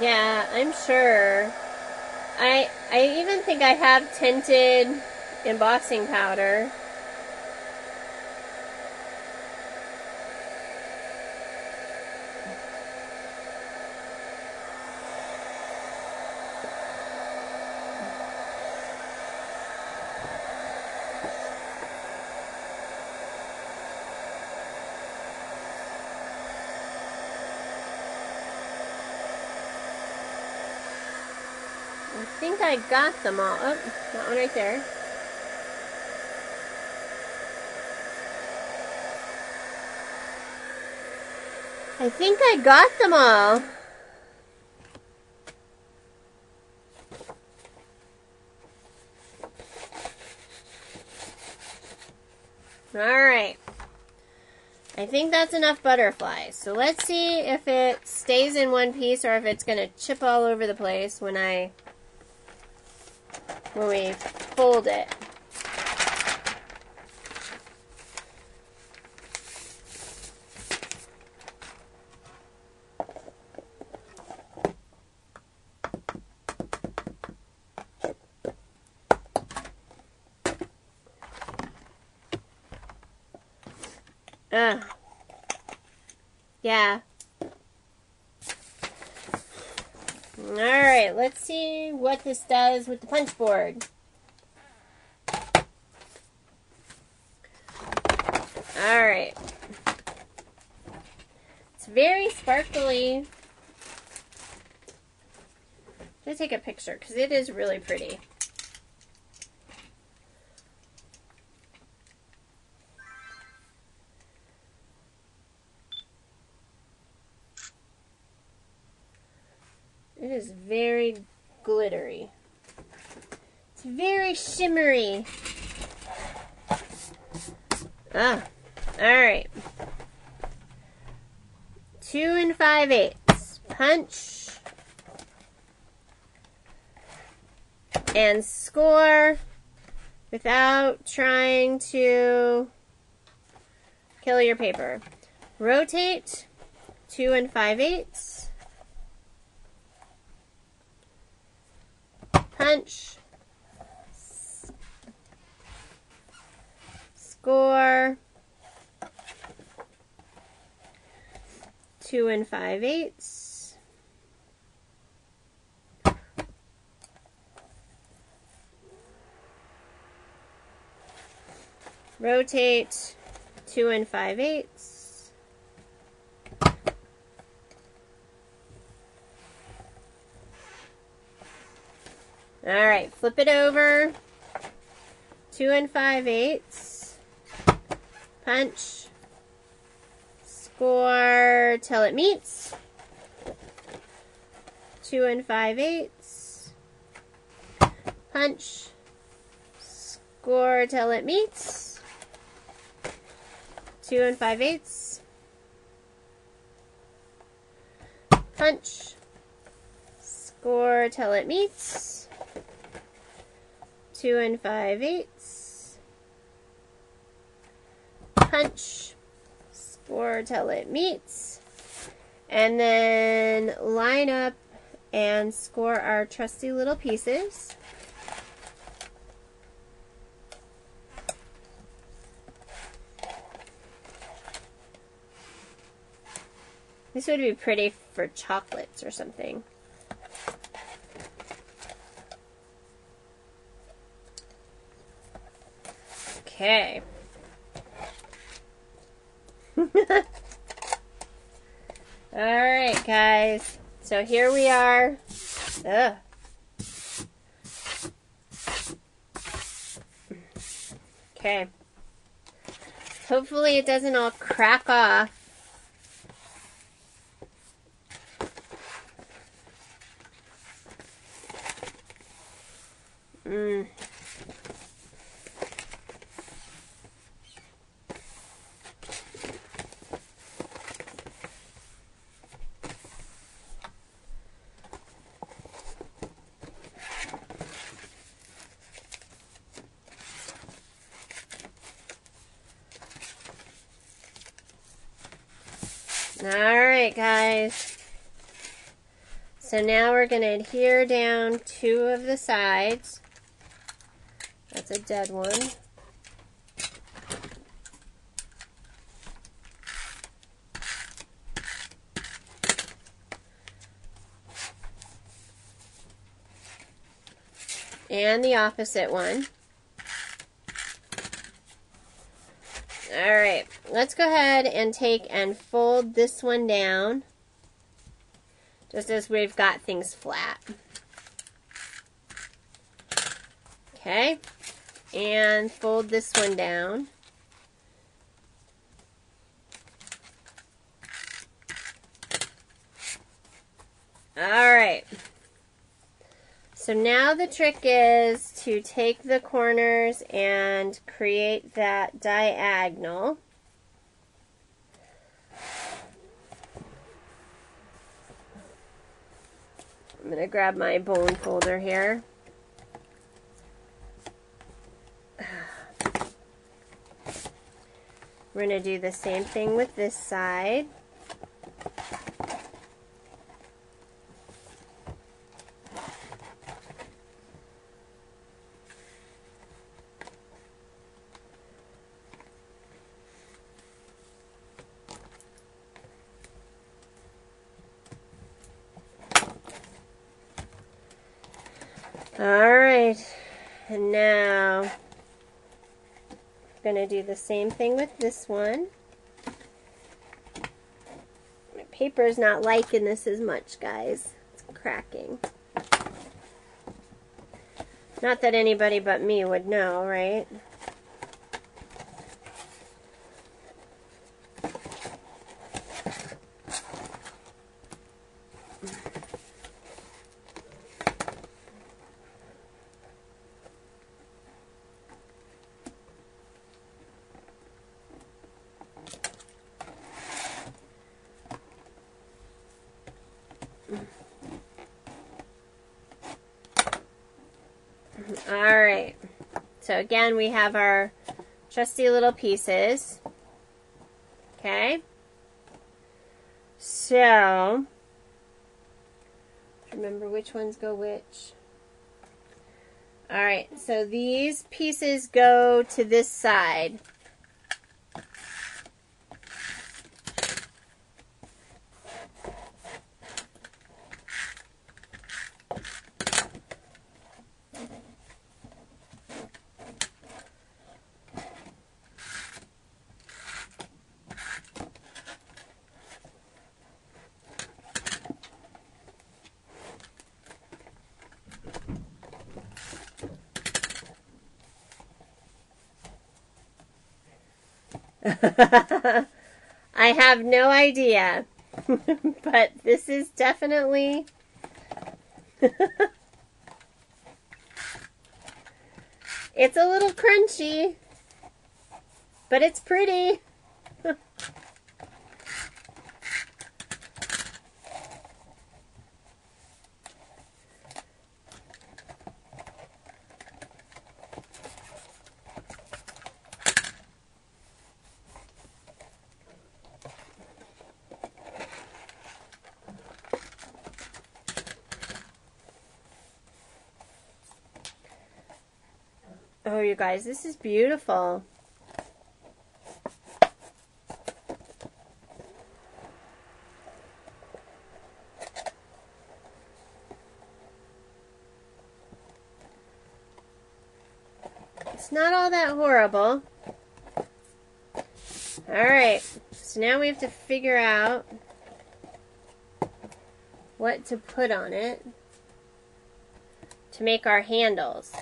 Yeah, I'm sure. I even think I have tinted embossing powder. I think I got them all. Oh, that one right there. I think I got them all. Alright. I think that's enough butterflies. So let's see if it stays in one piece or if it's going to chip all over the place when we fold it. Yeah. Alright, let's see what this does with the punch board. Alright. It's very sparkly. I'm going to take a picture because it is really pretty. It is very glittery. It's very shimmery. Alright. 2 5/8. Punch. And score without trying to kill your paper. Rotate 2 5/8. Punch, score, 2 5/8. Rotate 2 5/8. Alright, flip it over. 2 5/8. Punch. Score till it meets. 2 5/8. Punch. Score till it meets. 2 5/8. Punch. Score till it meets. 2 5/8. Punch. Score till it meets. And then line up and score our trusty little pieces. This would be pretty for chocolates or something. Okay. Alright, guys. So here we are. Ugh. Okay. Hopefully it doesn't all crack off. Alright, guys. so now we're going to adhere down 2 of the sides. That's a dead one. And the opposite one. Alright, let's go ahead and take and fold this one down, just as we've got things flat. Okay, and fold this one down. Alright. So now the trick is to take the corners and create that diagonal. I'm going to grab my bone folder here. We're going to do the same thing with this side. Alright, and now I'm going to do the same thing with this one. My paper's not liking this as much, guys. It's cracking. Not that anybody but me would know, right? Alright, so again we have our trusty little pieces. Okay, so remember which ones go which. Alright, so these pieces go to this side. I have no idea, but this is definitely it's a little crunchy, but it's pretty. Oh, you guys, this is beautiful. It's not all that horrible. Alright, so now we have to figure out what to put on it to make our handles.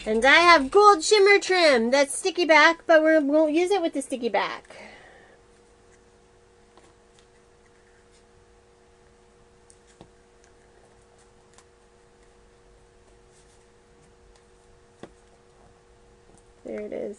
And I have gold shimmer trim. That's sticky back, but we won't use it with the sticky back. There it is.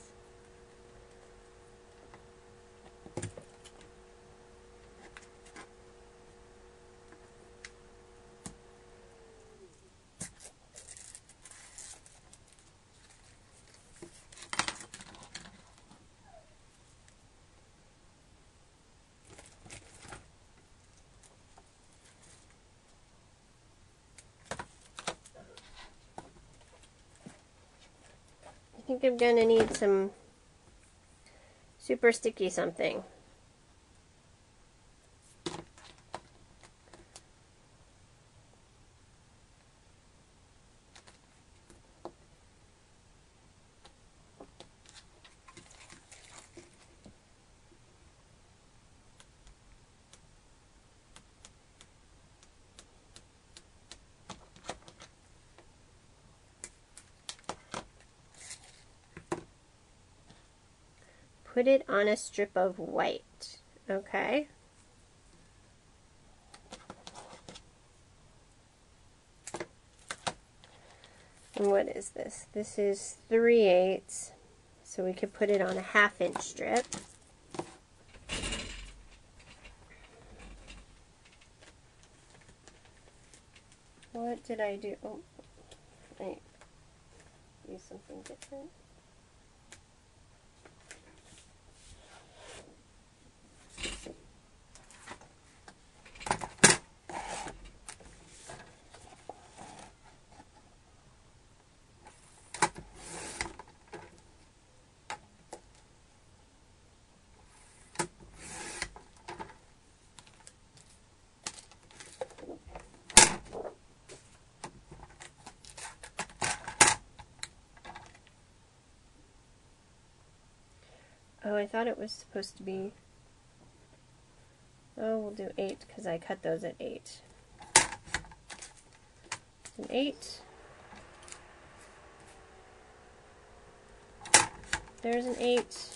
think I'm gonna need some super sticky something. Put it on a strip of white. Okay. And what is this? This is 3/8. So we could put it on a 1/2 inch strip. What did I do? Oh, I use something different. Oh, I thought it was supposed to be... Oh, we'll do 8 because I cut those at 8. An 8. There's an 8.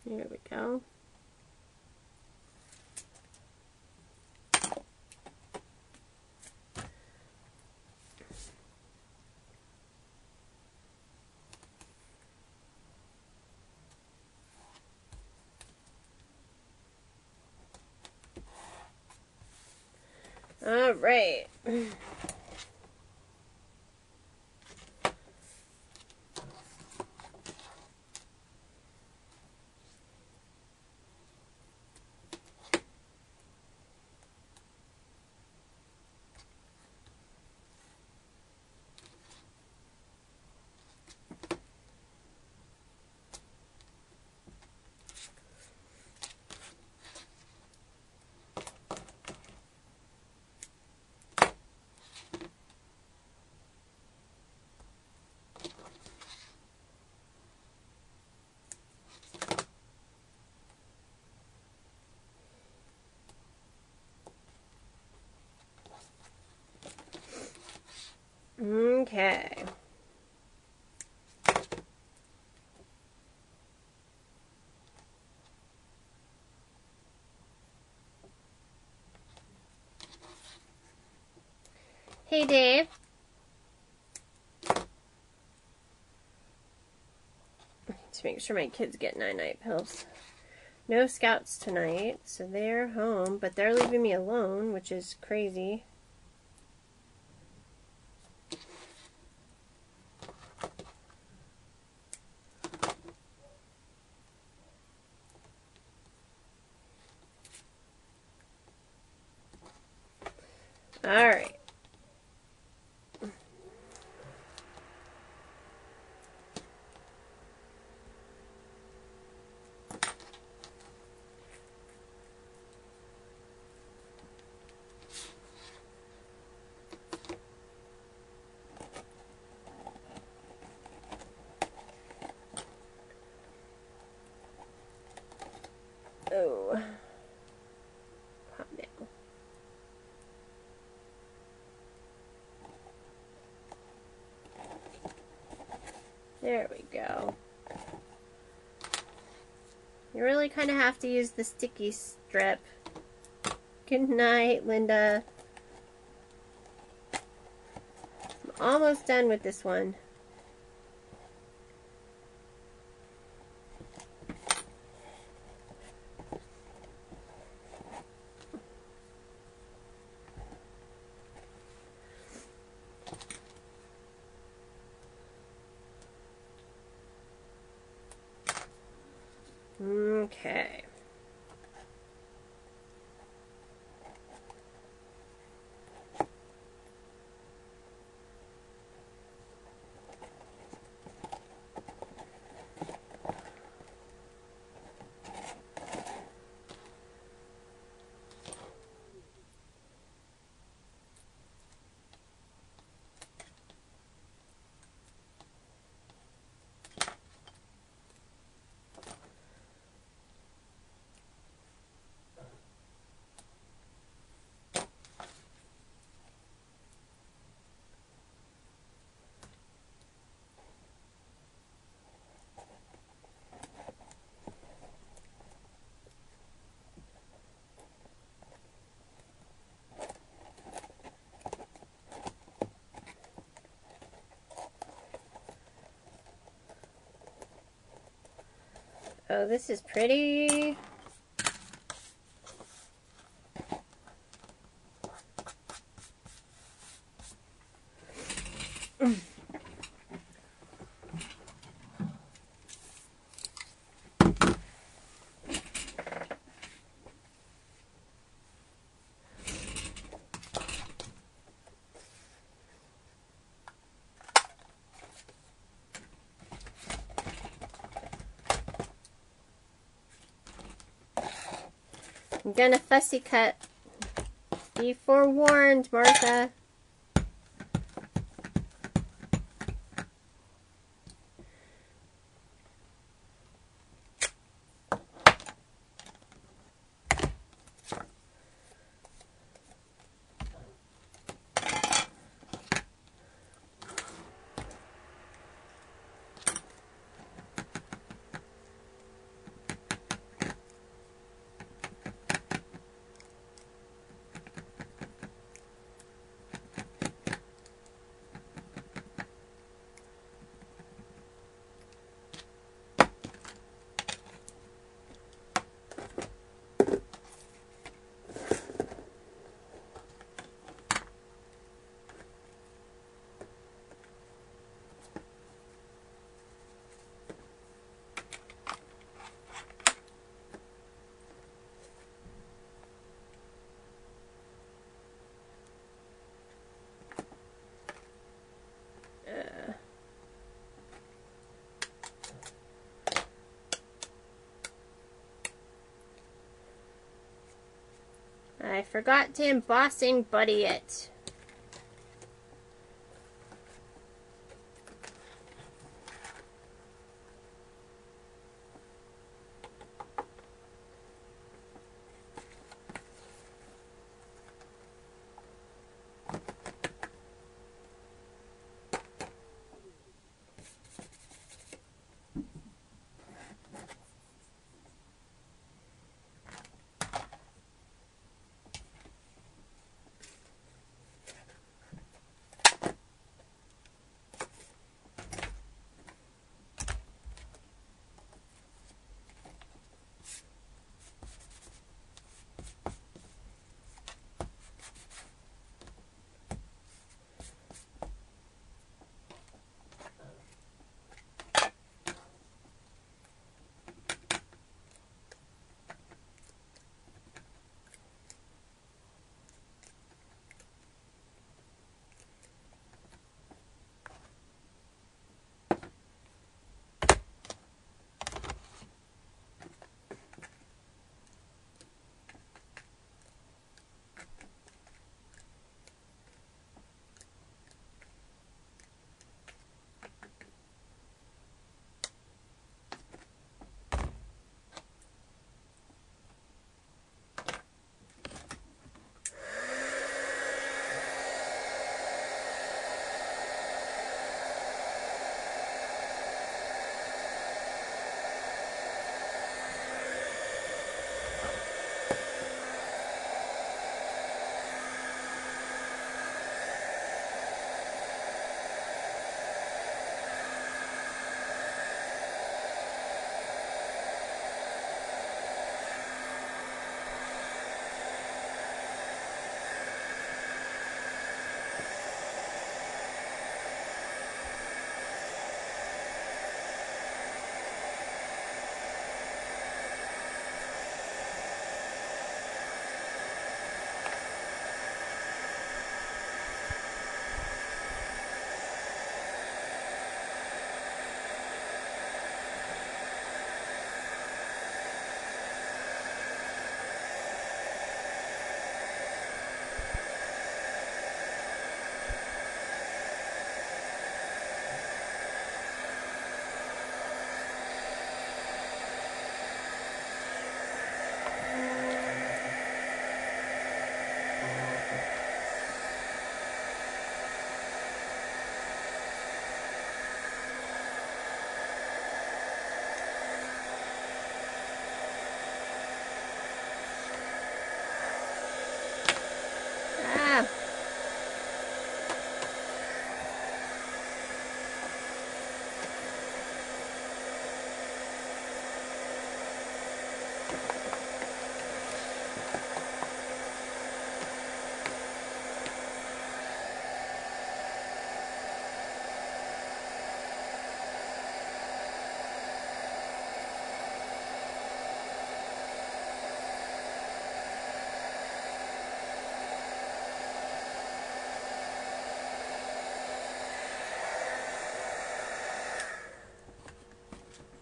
There we go. All right. Okay. Hey, Dave. To make sure my kids get night-night pills. No scouts tonight, so they're home, but they're leaving me alone, which is crazy. All right. There we go. You really kind of have to use the sticky strip. Good night, Linda. I'm almost done with this one. Okay. Oh, this is pretty. I'm gonna fussy cut. Be forewarned, Martha. I forgot to embossing buddy it.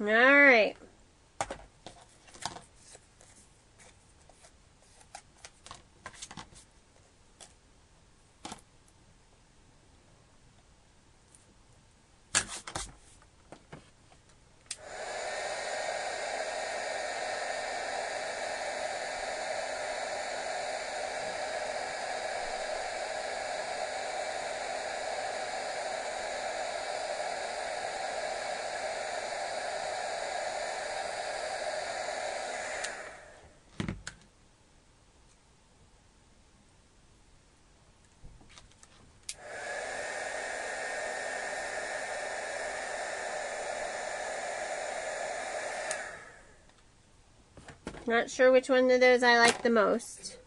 All right. Not sure which one of those I like the most.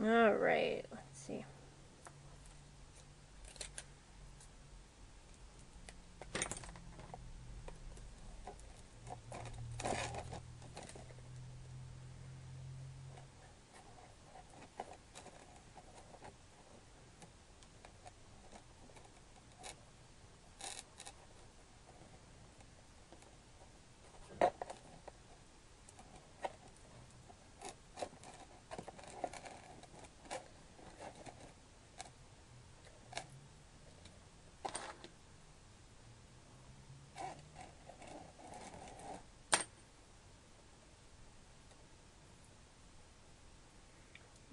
All right, let's see.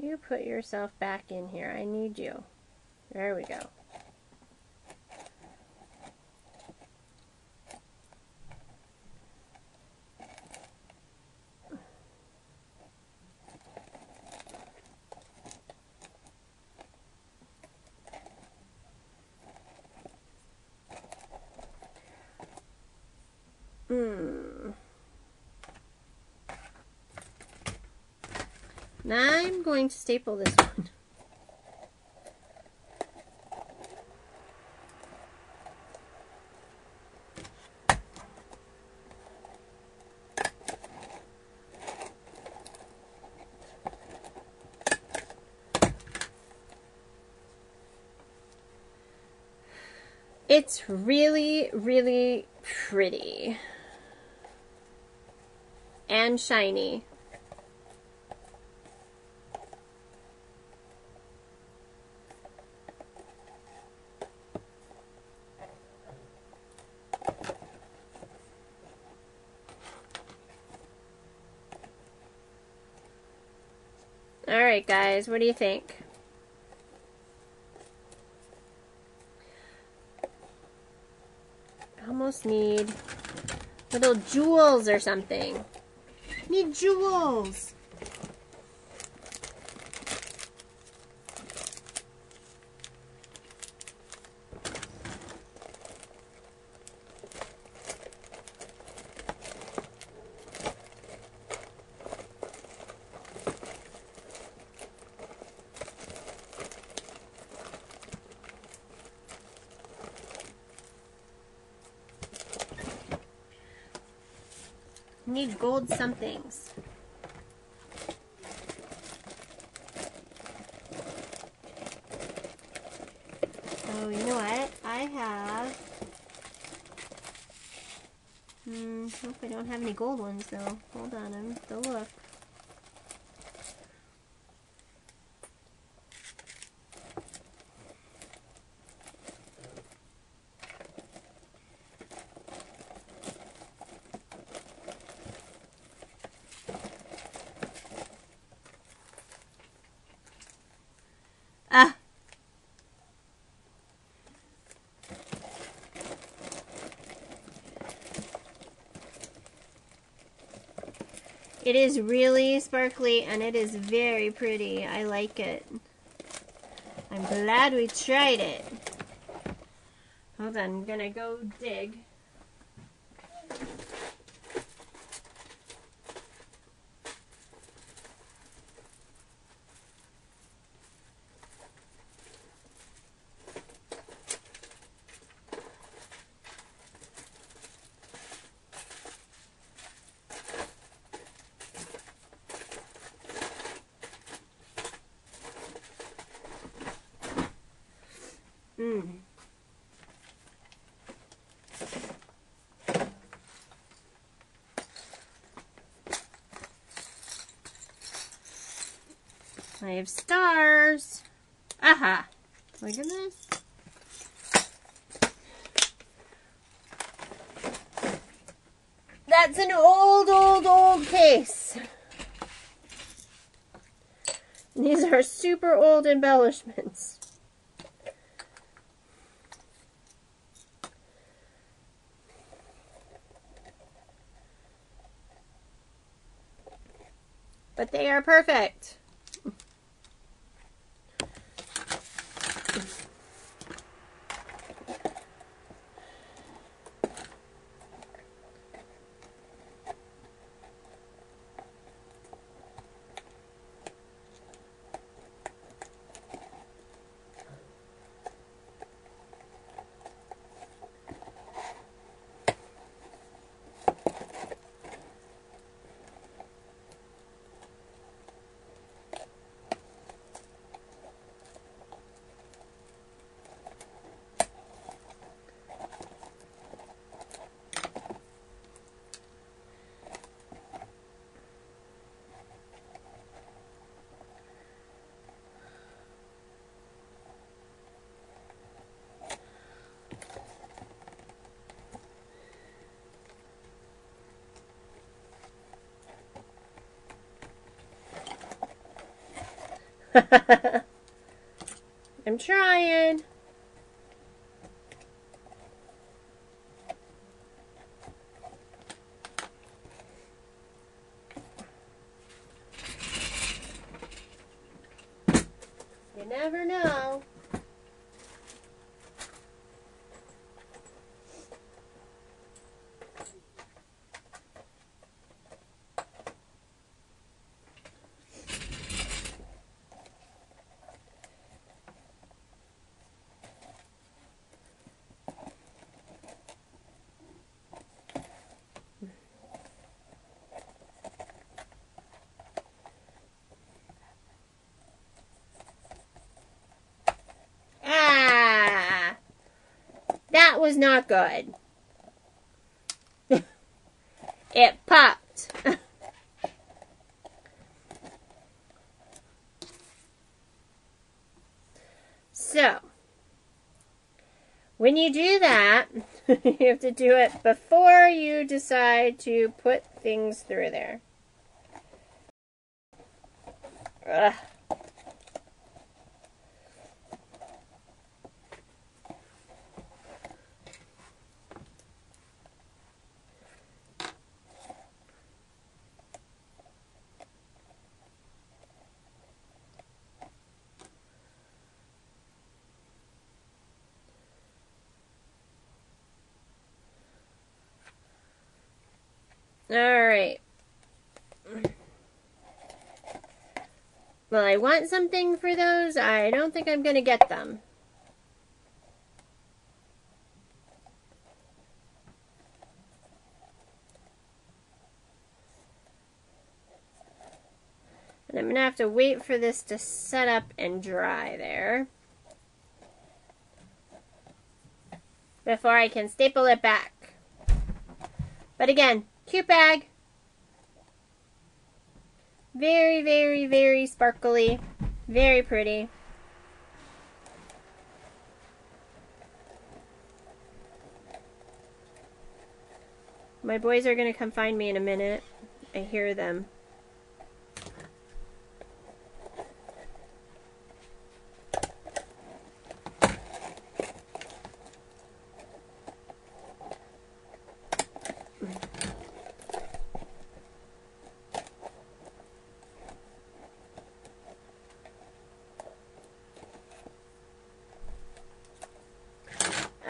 You put yourself back in here. I need you. There we go. I'm going to staple this one. It's really, really pretty and shiny. All right, guys, what do you think? Almost need little jewels or something. Need jewels. Need gold somethings. Oh, you know what? I have... hope I don't have any gold ones, though. Hold on, I'm still look. Ah! It is really sparkly and it is very pretty. I like it. I'm glad we tried it. Hold on, I'm gonna go dig. I have stars. Aha! Look at this. That's an old case. These are super old embellishments. But they are perfect. I'm trying. You never know. That was not good. It popped. So, when you do that, you have to do it before you decide to put things through there. Ugh. Alright. Well, I want something for those. I don't think I'm going to get them. And I'm going to have to wait for this to set up and dry there before I can staple it back. But again, cute bag. Very, very, very sparkly. Very pretty. My boys are going to come find me in a minute. I hear them.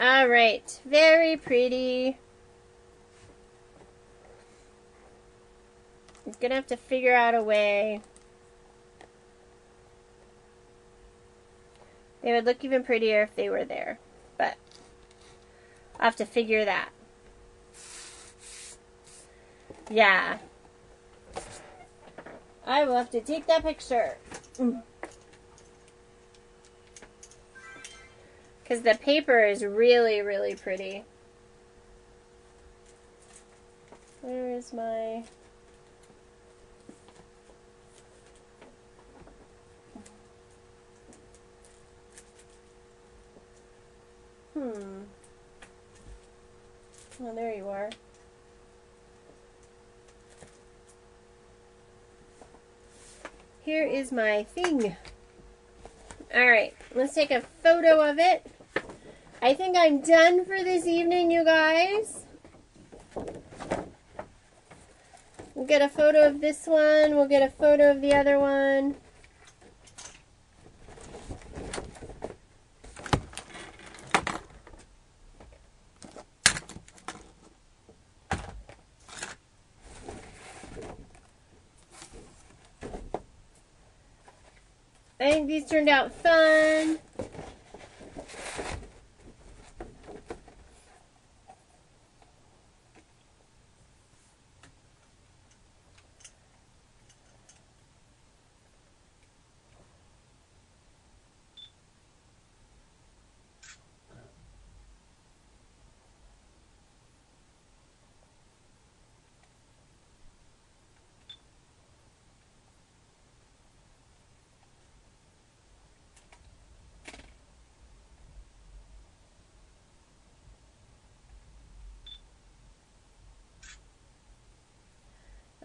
Alright, very pretty. I'm gonna have to figure out a way. They would look even prettier if they were there, but I'll have to figure that. Yeah. I will have to take that picture. Because the paper is really, really pretty. Where is my... Oh, there you are. Here is my thing. Alright, let's take a photo of it. I think I'm done for this evening, you guys. We'll get a photo of this one. We'll get a photo of the other one. I think these turned out fun.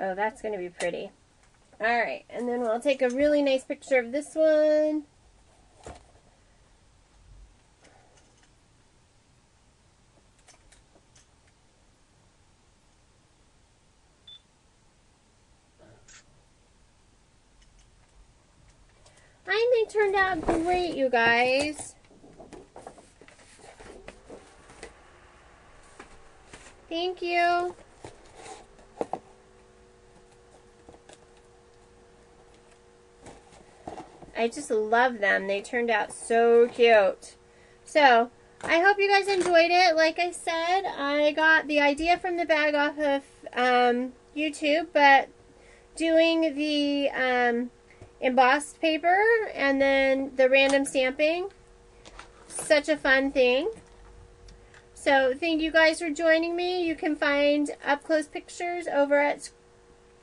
Oh, that's going to be pretty. Alright, and then we'll take a really nice picture of this one. I think they turned out great, you guys. Thank you. I just love them. They turned out so cute. So, I hope you guys enjoyed it. Like I said, I got the idea from the bag off of YouTube, but doing the embossed paper and then the random stamping, such a fun thing. So thank you guys for joining me. You can find up-close pictures over at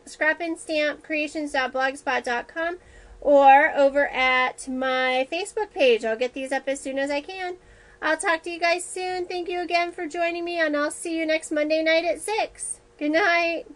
scrapandstampcreations.blogspot.com or over at my Facebook page. I'll get these up as soon as I can. I'll talk to you guys soon. Thank you again for joining me, and I'll see you next Monday night at 6. Good night.